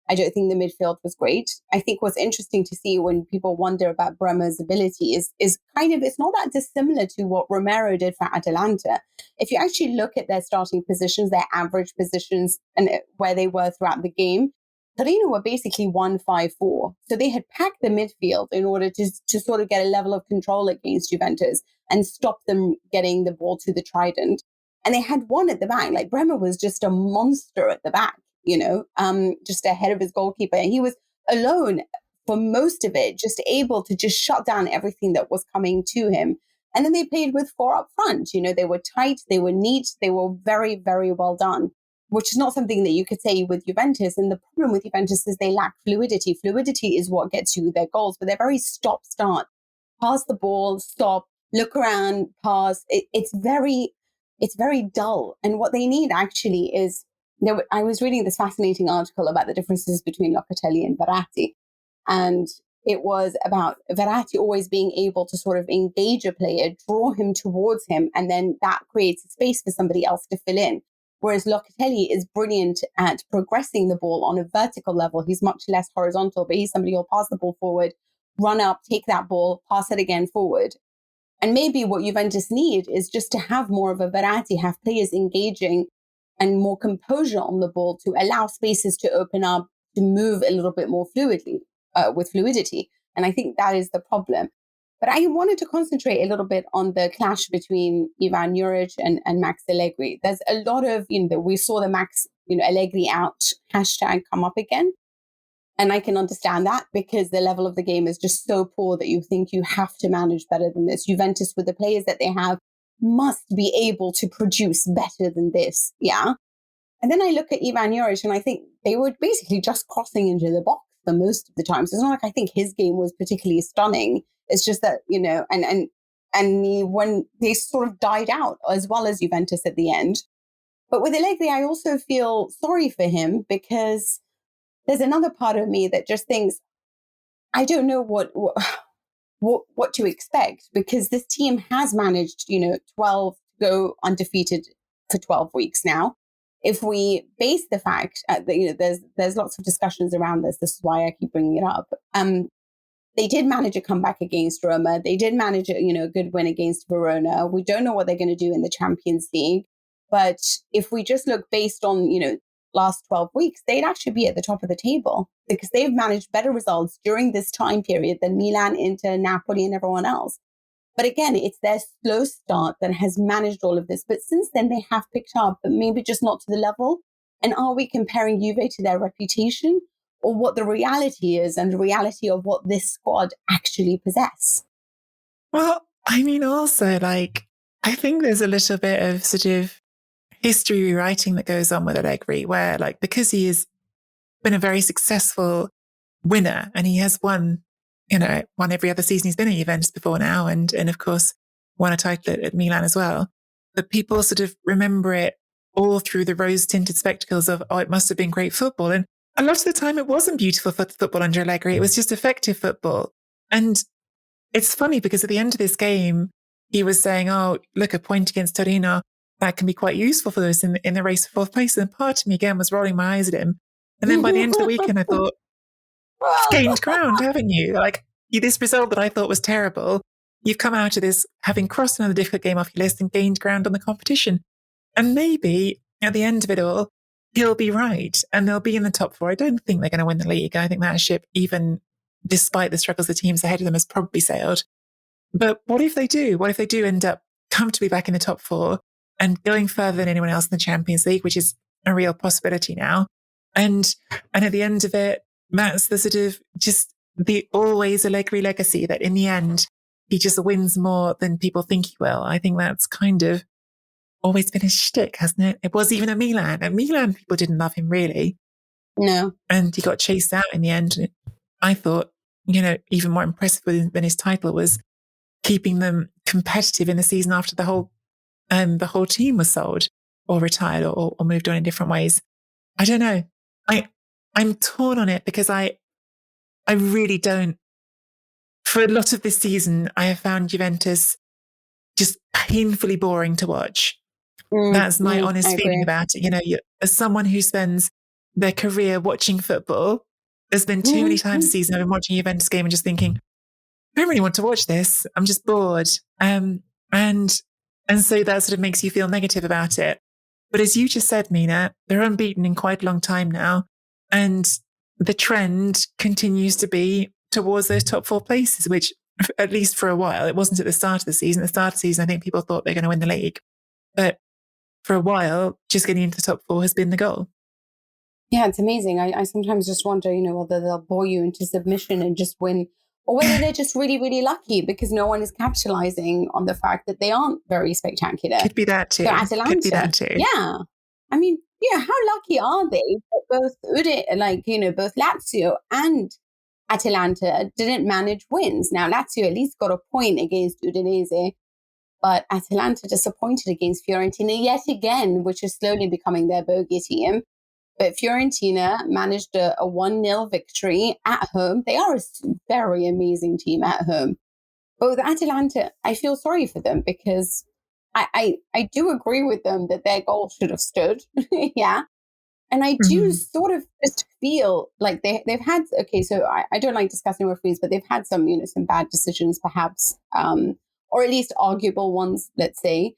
I don't think the midfield was great. I think what's interesting to see when people wonder about Bremer's ability is kind of, it's not that dissimilar to what Romero did for Atalanta. If you actually look at their starting positions, their average positions, and where they were throughout the game, Torino were basically 1-5-4. So they had packed the midfield in order to sort of get a level of control against Juventus and stop them getting the ball to the trident. And they had one at the back. Like Bremer was just a monster at the back, just ahead of his goalkeeper. And he was alone for most of it, just able to just shut down everything that was coming to him. And then they played with 4 up front. They were tight, they were neat, they were very, very well done, which is not something that you could say with Juventus. And the problem with Juventus is they lack fluidity. Fluidity is what gets you their goals, but they're very stop-start. Pass the ball, stop, look around, pass. It's very dull. And what they need actually is, I was reading this fascinating article about the differences between Locatelli and Verratti. And it was about Verratti always being able to sort of engage a player, draw him towards him, and then that creates a space for somebody else to fill in. Whereas Locatelli is brilliant at progressing the ball on a vertical level. He's much less horizontal, but he's somebody who'll pass the ball forward, run up, take that ball, pass it again forward. And maybe what Juventus need is just to have more of a Verratti, have players engaging and more composure on the ball to allow spaces to open up, to move a little bit more fluidly, with fluidity. And I think that is the problem. But I wanted to concentrate a little bit on the clash between Ivan Juric and Max Allegri. There's a lot of, we saw the Max, Allegri out hashtag come up again. And I can understand that because the level of the game is just so poor that you think you have to manage better than this. Juventus, with the players that they have, must be able to produce better than this. Yeah. And then I look at Ivan Juric and I think they were basically just crossing into the box for most of the time. So it's not like I think his game was particularly stunning. It's just that, when they sort of died out as well as Juventus at the end. But with Allegri, I also feel sorry for him because there's another part of me that just thinks, I don't know what to expect, because this team has managed, 12 go undefeated for 12 weeks now. If we base the fact that, there's lots of discussions around this. This is why I keep bringing it up. They did manage a comeback against Roma. They did manage a good win against Verona. We don't know what they're going to do in the Champions League. But if we just look based on, last 12 weeks, they'd actually be at the top of the table because they've managed better results during this time period than Milan, Inter, Napoli, and everyone else. But again, it's their slow start that has managed all of this. But since then, they have picked up, but maybe just not to the level. And are we comparing Juve to their reputation, or what the reality is and the reality of what this squad actually possess? Well, I mean, also, I think there's a little bit of sort of history rewriting that goes on with Allegri, where because he has been a very successful winner and he has won every other season he's been at Juventus before now, and of course won a title at Milan as well. But people sort of remember it all through the rose-tinted spectacles of, it must have been great football. And a lot of the time it wasn't beautiful football under Allegri. It was just effective football. And it's funny because at the end of this game, he was saying, look, a point against Torino, that can be quite useful for us in the race for fourth place. And part of me again was rolling my eyes at him. And then by the end of the weekend, I thought, you've gained ground, haven't you? This result that I thought was terrible, you've come out of this having crossed another difficult game off your list and gained ground on the competition. And maybe at the end of it all, he'll be right and they'll be in the top 4. I don't think they're going to win the league. I think that ship, even despite the struggles the teams ahead of them, has probably sailed. But what if they do? What if they do end up comfortably back in the top 4 and going further than anyone else in the Champions League, which is a real possibility now? And at the end of it, that's the sort of just the always Allegri legacy, that in the end, he just wins more than people think he will. I think that's kind of always been his shtick, hasn't it? It was even at Milan. At Milan, people didn't love him really. No. And he got chased out in the end. And I thought, even more impressive than his title was keeping them competitive in the season after the whole team was sold or retired or moved on in different ways. I don't know. I'm torn on it because I really don't. For a lot of this season, I have found Juventus just painfully boring to watch. That's my honest feeling about it. As someone who spends their career watching football. There's been too many times this season I've been watching a Juventus game and just thinking, I don't really want to watch this. I'm just bored. And so that sort of makes you feel negative about it. But as you just said, Mina, they're unbeaten in quite a long time now. And the trend continues to be towards those top 4 places, which at least for a while, it wasn't at the start of the season. At the start of the season, I think people thought they're going to win the league. But for a while, just getting into the top 4 has been the goal. Yeah, it's amazing. I sometimes just wonder, whether they'll bore you into submission and just win, or whether they're just really, really lucky because no one is capitalizing on the fact that they aren't very spectacular. Could be that too. So Atalanta, could be that too. Yeah. I mean, how lucky are they that both both Lazio and Atalanta didn't manage wins? Now, Lazio at least got a point against Udinese, but Atalanta disappointed against Fiorentina yet again, which is slowly becoming their bogey team. But Fiorentina managed a 1-0 victory at home. They are a very amazing team at home. Both Atalanta, I feel sorry for them because I do agree with them that their goal should have stood. Yeah. And I do sort of just feel like they've had, so I don't like discussing referees, but they've had some, some bad decisions perhaps, or at least arguable ones, let's say.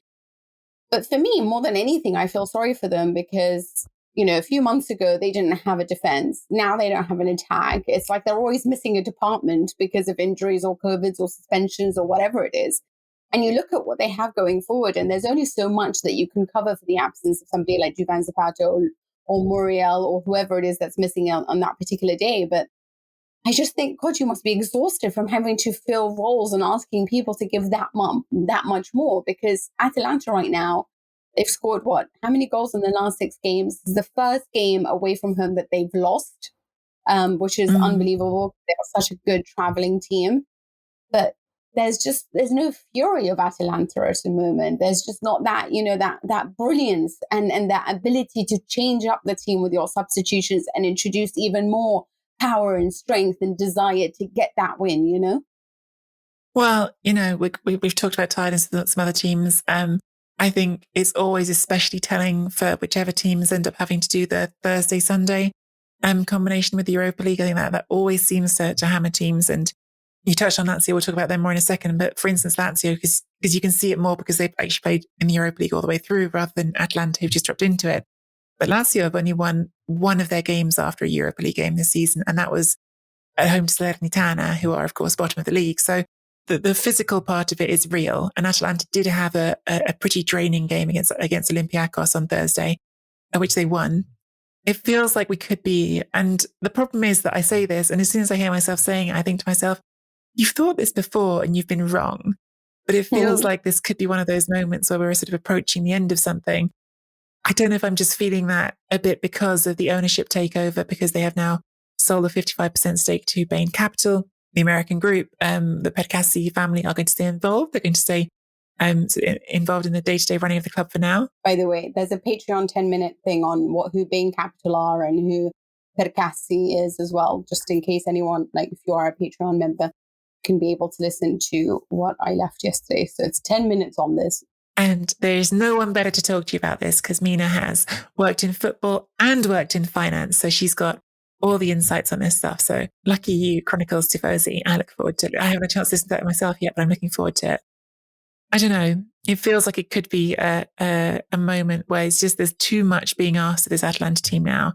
But for me, more than anything, I feel sorry for them because a few months ago, they didn't have a defense. Now they don't have an attack. It's like they're always missing a department because of injuries or COVIDs or suspensions or whatever it is. And you look at what they have going forward, and there's only so much that you can cover for the absence of somebody like Juvan Zapata or Muriel or whoever it is that's missing out on that particular day. But I just think, God, you must be exhausted from having to fill roles and asking people to give that much more, because Atalanta right now, they've scored how many goals in the last 6 games? This is the first game away from home that they've lost, which is unbelievable. They're such a good traveling team. But there's no fury of Atalanta at the moment. There's just not that, that brilliance and that ability to change up the team with your substitutions and introduce even more power and strength and desire to get that win, Well, we've talked about tidings with some other teams. I think it's always especially telling for whichever teams end up having to do the Thursday, Sunday combination with the Europa League. I think that always seems to hammer teams. And you touched on Lazio. We'll talk about them more in a second. But for instance, Lazio, because you can see it more because they've actually played in the Europa League all the way through rather than Atalanta, who've just dropped into it. But Lazio have only won one of their games after a Europa League game this season. And that was at home to Salernitana, who are, of course, bottom of the league. So the physical part of it is real. And Atalanta did have a pretty draining game against Olympiacos on Thursday, which they won. It feels like we could be. And the problem is that I say this, and as soon as I hear myself saying it, I think to myself, you've thought this before and you've been wrong. But it feels like this could be one of those moments where we're sort of approaching the end of something. I don't know if I'm just feeling that a bit because of the ownership takeover, because they have now sold a 55% stake to Bain Capital. The American group, the Bergamaschi family are going to stay involved. They're going to stay involved in the day-to-day running of the club for now. By the way, there's a Patreon 10-minute thing on who Bain Capital are and who Bergamaschi is as well, just in case anyone, if you are a Patreon member, can be able to listen to what I left yesterday. So it's 10 minutes on this. And there's no one better to talk to you about this because Mina has worked in football and worked in finance. So she's got all the insights on this stuff. So lucky you, Chronicles Tifosi. I look forward to it. I haven't had a chance to listen to that myself yet, but I'm looking forward to it. I don't know. It feels like it could be a moment where it's just there's too much being asked of this Atalanta team now.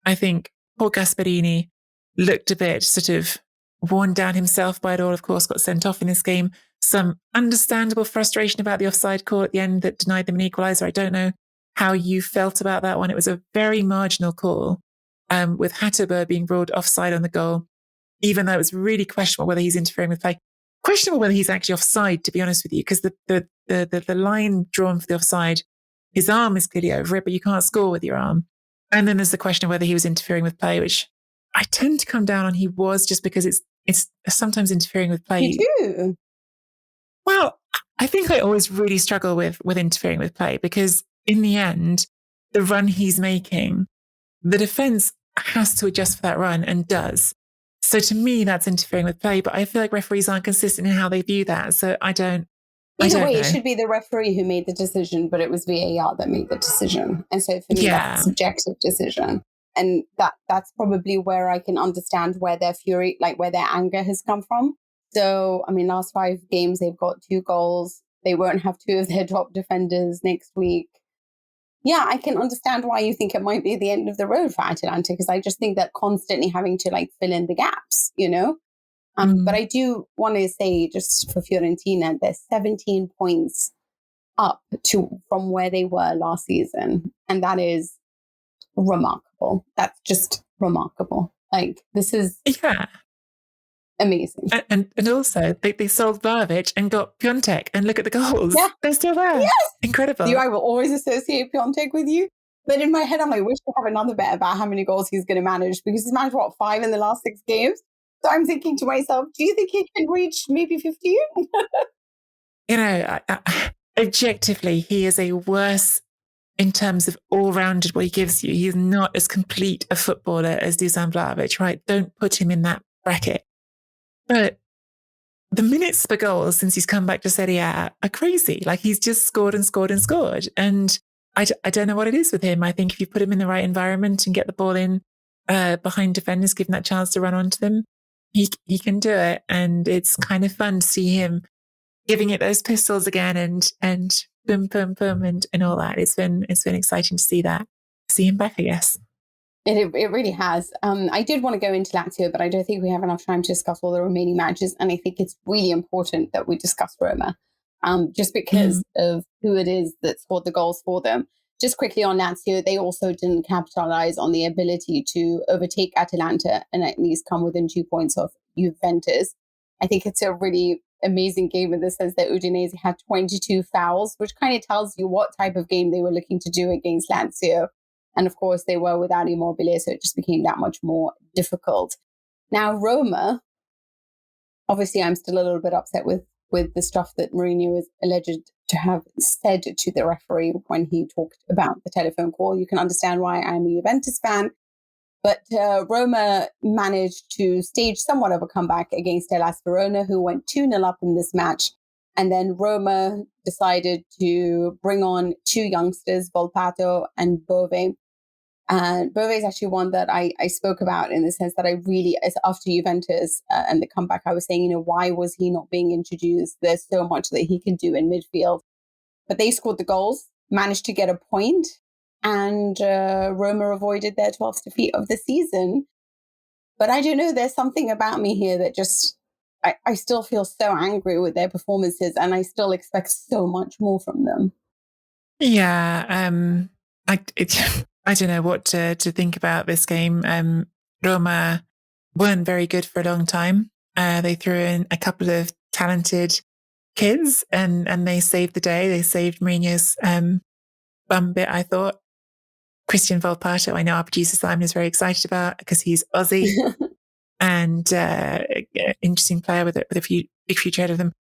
I think Paul Gasperini looked a bit sort of worn down himself by it all, of course, got sent off in this game. Some understandable frustration about the offside call at the end that denied them an equaliser. I don't know how you felt about that one. It was a very marginal call. With Hatterber being ruled offside on the goal, even though it was really questionable whether he's interfering with play. Questionable whether he's actually offside, to be honest with you, because the line drawn for the offside, his arm is clearly over it, but you can't score with your arm. And then there's the question of whether he was interfering with play, which I tend to come down on he was, just because it's sometimes interfering with play. You do? Well, I think I always really struggle with interfering with play, because in the end, the run he's making, the defence has to adjust for that run and does. So to me, that's interfering with play, but I feel like referees aren't consistent in how they view that. So I don't Either way, know. It should be the referee who made the decision, but it was VAR that made the decision. And so for me, that's a subjective decision. And that's probably where I can understand where their fury, like where their anger has come from. So, I mean, last 5 games, they've got 2 goals. They won't have 2 of their top defenders next week. Yeah, I can understand why you think it might be the end of the road for Atalanta, because I just think that constantly having to like fill in the gaps, you know? But I do want to say, just for Fiorentina, they're 17 points up from where they were last season. And that is remarkable. That's just remarkable. Like, this is amazing. And also, they sold Vlahovic and got Piątek, and look at the goals. Yeah. They're still there. Yes. Incredible. I will always associate Piątek with you. But in my head, I'm like, wish to have another bet about how many goals he's going to manage, because he's managed, 5 in the last 6 games? So I'm thinking to myself, do you think he can reach maybe 15? You know, objectively, he is a worse in terms of all-rounded what he gives you. He's not as complete a footballer as Dusan Vlahovic, right? Don't put him in that bracket. But the minutes per goal since he's come back to Serie A are crazy. Like, he's just scored and scored and scored. And I don't know what it is with him. I think if you put him in the right environment and get the ball in behind defenders, give him that chance to run onto them, he can do it. And it's kind of fun to see him giving it those pistols again and boom, boom, boom, and all that. It's been exciting to see him back, I guess. It really has. I did want to go into Lazio, but I don't think we have enough time to discuss all the remaining matches. And I think it's really important that we discuss Roma, just because of who it is that scored the goals for them. Just quickly on Lazio, they also didn't capitalize on the ability to overtake Atalanta and at least come within 2 points of Juventus. I think it's a really amazing game in the sense that Udinese had 22 fouls, which kind of tells you what type of game they were looking to do against Lazio. And of course, they were without Immobile, so it just became that much more difficult. Now, Roma, obviously, I'm still a little bit upset with the stuff that Mourinho is alleged to have said to the referee when he talked about the telephone call. You can understand why I'm a Juventus fan. But Roma managed to stage somewhat of a comeback against Hellas Verona, who went 2-0 up in this match. And then Roma decided to bring on 2 youngsters, Volpato and Bove. And Bove is actually one that I spoke about in the sense that I really, after Juventus and the comeback, I was saying, why was he not being introduced? There's so much that he can do in midfield. But they scored the goals, managed to get a point, and Roma avoided their 12th defeat of the season. But I don't know, there's something about me here that just, I still feel so angry with their performances, and I still expect so much more from them. Yeah, I don't know what to think about this game. Roma weren't very good for a long time. They threw in a couple of talented kids and they saved the day. They saved Mourinho's bum bit, I thought. Christian Volpato, I know our producer Simon is very excited about because he's Aussie and interesting player with a big future ahead of them.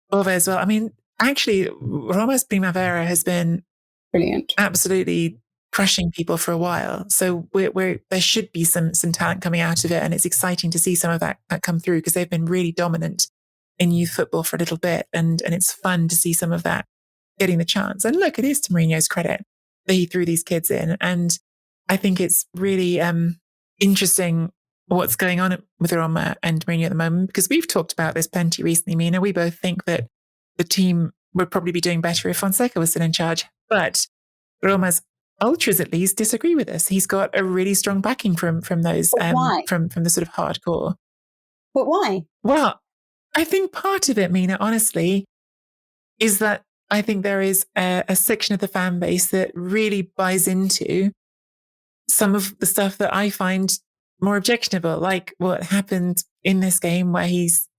Bove as well. I mean, actually, Roma's Primavera has been brilliant, absolutely crushing people for a while. So there should be some talent coming out of it, and it's exciting to see some of that come through because they've been really dominant in youth football for a little bit, and it's fun to see some of that getting the chance. And look, it is to Mourinho's credit that he threw these kids in, and I think it's really interesting what's going on with Roma and Mourinho at the moment, because we've talked about this plenty recently, Mina. We both think that the team would probably be doing better if Fonseca was still in charge, but Roma's ultras at least disagree with us. He's got a really strong backing from those from the sort of hardcore. But why? Well, I think part of it, Mina, honestly, is that I think there is a section of the fan base that really buys into some of the stuff that I find more objectionable, like what happened in this game where he's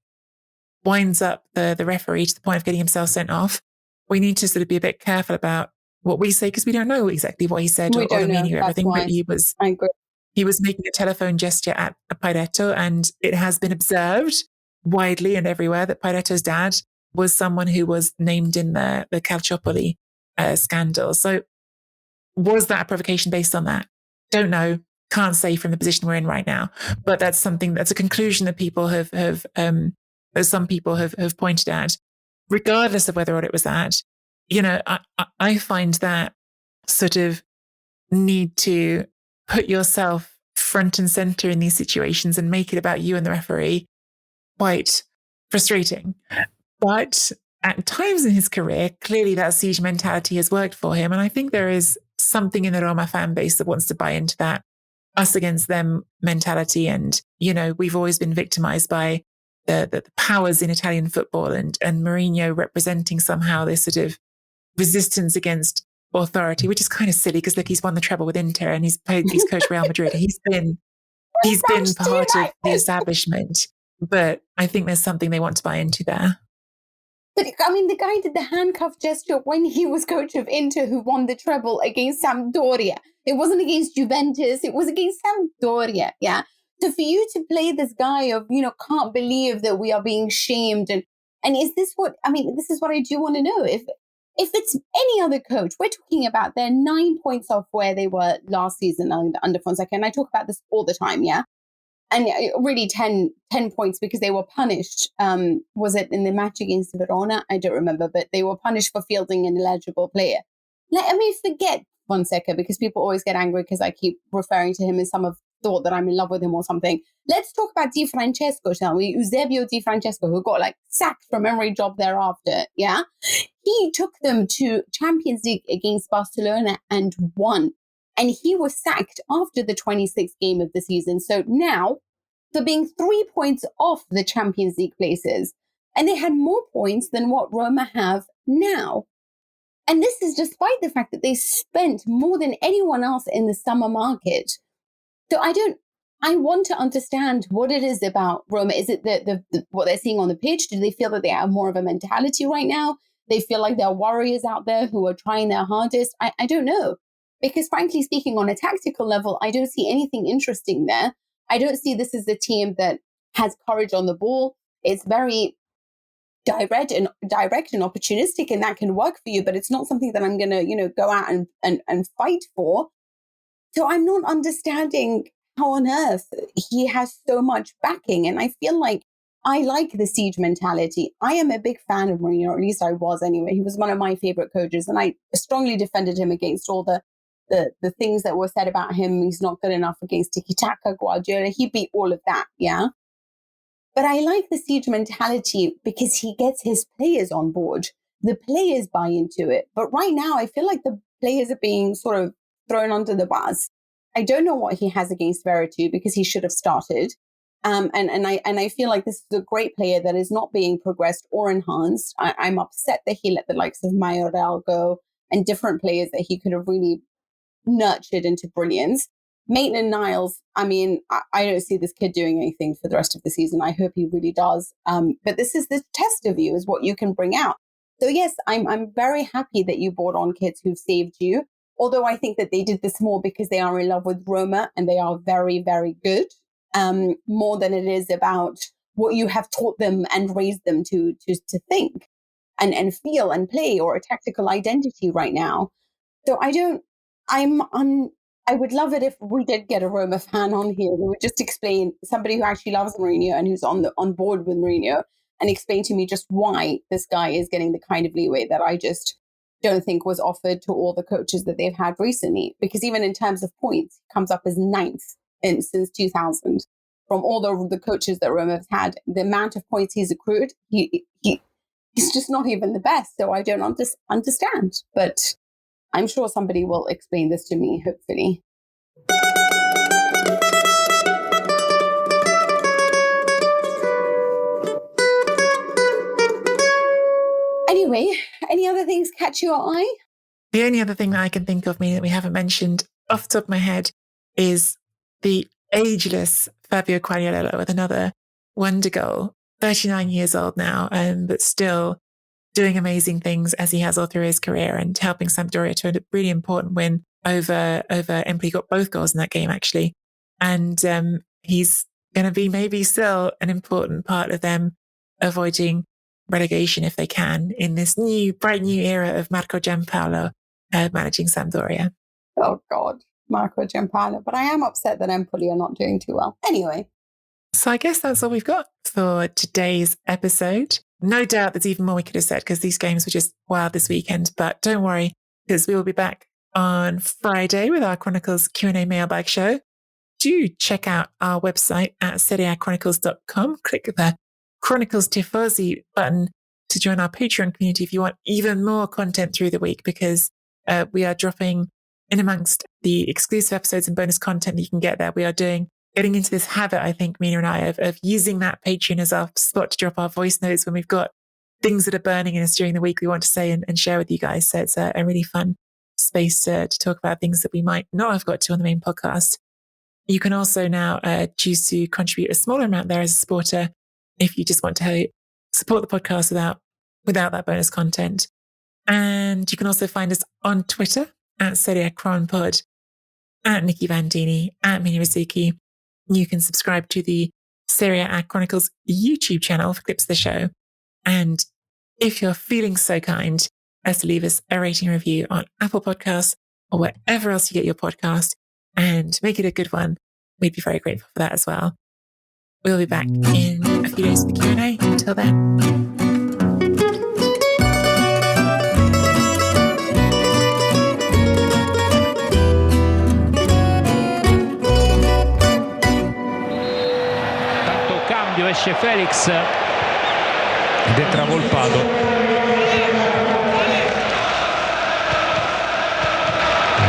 winds up the referee to the point of getting himself sent off. We need to sort of be a bit careful about what we say because we don't know exactly what he said or the meaning of everything. But he was making a telephone gesture at Pareto, and it has been observed widely and everywhere that Pareto's dad was someone who was named in the Calciopoli scandal. So was that a provocation based on that? Don't know. Can't say from the position we're in right now. But that's a conclusion that people some people have pointed at, regardless of whether or not it was that. I find that sort of need to put yourself front and center in these situations and make it about you and the referee, quite frustrating. But at times in his career, clearly that siege mentality has worked for him. And I think there is something in the Roma fan base that wants to buy into that us against them mentality. And, we've always been victimized by the powers in Italian football, and Mourinho representing somehow this sort of resistance against authority, which is kind of silly because look, he's won the treble with Inter and he's coached Real Madrid. He's been part of the establishment, but I think there's something they want to buy into there. But the guy did the handcuff gesture when he was coach of Inter, who won the treble against Sampdoria. It wasn't against Juventus, it was against Sampdoria. Yeah. So for you to play this guy of, can't believe that we are being shamed. And is this this is what I do want to know. If it's any other coach, we're talking about they're 9 points off where they were last season under Fonseca. And I talk about this all the time, yeah? And really 10 points because they were punished. Was it in the match against Verona? I don't remember, but they were punished for fielding an illegible player. Let me forget Fonseca because people always get angry because I keep referring to him as some of thought that I'm in love with him or something. Let's talk about Di Francesco, shall we? Eusebio Di Francesco, who got sacked from every job thereafter. Yeah. He took them to Champions League against Barcelona and won. And he was sacked after the 26th game of the season. So now, for being 3 points off the Champions League places, and they had more points than what Roma have now. And this is despite the fact that they spent more than anyone else in the summer market. So I want to understand what it is about Roma. Is it the what they're seeing on the pitch? Do they feel that they have more of a mentality right now? They feel like there are warriors out there who are trying their hardest. I don't know. Because frankly speaking, on a tactical level, I don't see anything interesting there. I don't see this as a team that has courage on the ball. It's very direct and opportunistic, and that can work for you, but it's not something that I'm going to, go out and fight for. So I'm not understanding how on earth he has so much backing. And I feel like I like the siege mentality. I am a big fan of Mourinho, or at least I was anyway. He was one of my favorite coaches, and I strongly defended him against all the things that were said about him. He's not good enough against tiki-taka, Guardiola. He beat all of that, yeah? But I like the siege mentality because he gets his players on board. The players buy into it. But right now, I feel like the players are being sort of thrown under the bus. I don't know what he has against Veretout because he should have started. And I feel like this is a great player that is not being progressed or enhanced. I'm upset that he let the likes of Mayoral go and different players that he could have really nurtured into brilliance. Maitland-Niles, I don't see this kid doing anything for the rest of the season. I hope he really does. But this is the test of you, is what you can bring out. So yes, I'm very happy that you brought on kids who've saved you. Although I think that they did this more because they are in love with Roma and they are very, very good. More than it is about what you have taught them and raised them to think and feel and play, or a tactical identity right now. So I would love it if we did get a Roma fan on here who would just explain, somebody who actually loves Mourinho and who's on board with Mourinho, and explain to me just why this guy is getting the kind of leeway that I just don't think was offered to all the coaches that they've had recently. Because even in terms of points, he comes up as 9th since 2000. From all the coaches that Roma has had, the amount of points he's accrued, he's just not even the best. So I don't understand. But I'm sure somebody will explain this to me, hopefully. Anyway, any other things catch your eye? The only other thing that I can think of, that we haven't mentioned off the top of my head, is the ageless Fabio Quagliarella with another wonder goal. 39 years old now, but still doing amazing things as he has all through his career, and helping Sampdoria to a really important win over Empoli. He got both goals in that game, actually. And he's going to be maybe still an important part of them avoiding relegation if they can in this bright new era of Marco Giampaolo managing Sampdoria. Oh God, Marco Giampaolo. But I am upset that Empoli are not doing too well. Anyway. So I guess that's all we've got for today's episode. No doubt there's even more we could have said because these games were just wild this weekend. But don't worry, because we will be back on Friday with our Chronicles Q&A mailbag show. Do check out our website at serieachronicles.com. Click the Chronicles Tifosi button to join our Patreon community if you want even more content through the week, because we are dropping in amongst the exclusive episodes and bonus content that you can get there. We are getting into this habit, I think, Mina and I, of using that Patreon as our spot to drop our voice notes when we've got things that are burning in us during the week we want to say and share with you guys. So it's a really fun space to talk about things that we might not have got to on the main podcast. You can also now choose to contribute a smaller amount there as a supporter if you just want to support the podcast without that bonus content. And you can also find us on Twitter at Serie Pod, at Nikki Vandini, at Mina Rizuki. You can subscribe to the Serie A Chronicles YouTube channel for clips of the show. And if you're feeling so kind as to leave us a rating and review on Apple Podcasts or wherever else you get your podcast, and make it a good one, we'd be very grateful for that as well. We'll be back in a few days for the Q&A. Until then. Tanto cambio, esce Felix ed è travolpato.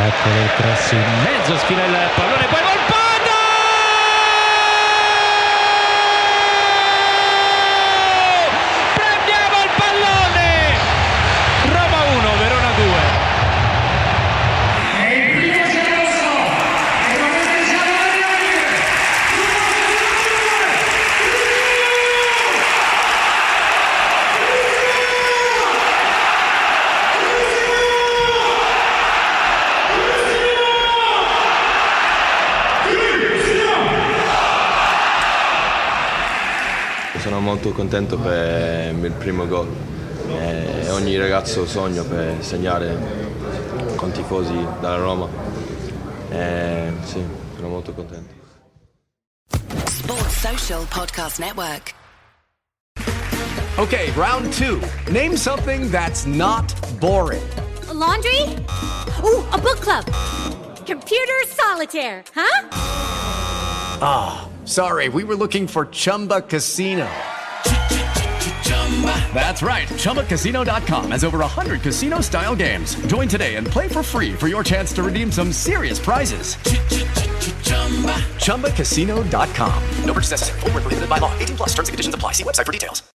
Eccolo il cross in mezzo, sfila il pallone, poi Volpato! Prendiamo il pallone! Roma 1, Verona 2. Sono molto contento per il primo gol. Ogni ragazzo sogna per segnare con tifosi dalla Roma. Sì, sono molto contento. Sports Social Podcast Network. Okay, round 2. Name something that's not boring. A laundry? Ooh, a book club. Computer solitaire, huh? Ah, sorry, we were looking for Chumba Casino. That's right, ChumbaCasino.com has over 100 casino-style games. Join today and play for free for your chance to redeem some serious prizes. ChumbaCasino.com. No purchase necessary. Void where prohibited by law. 18+ terms and conditions apply. See website for details.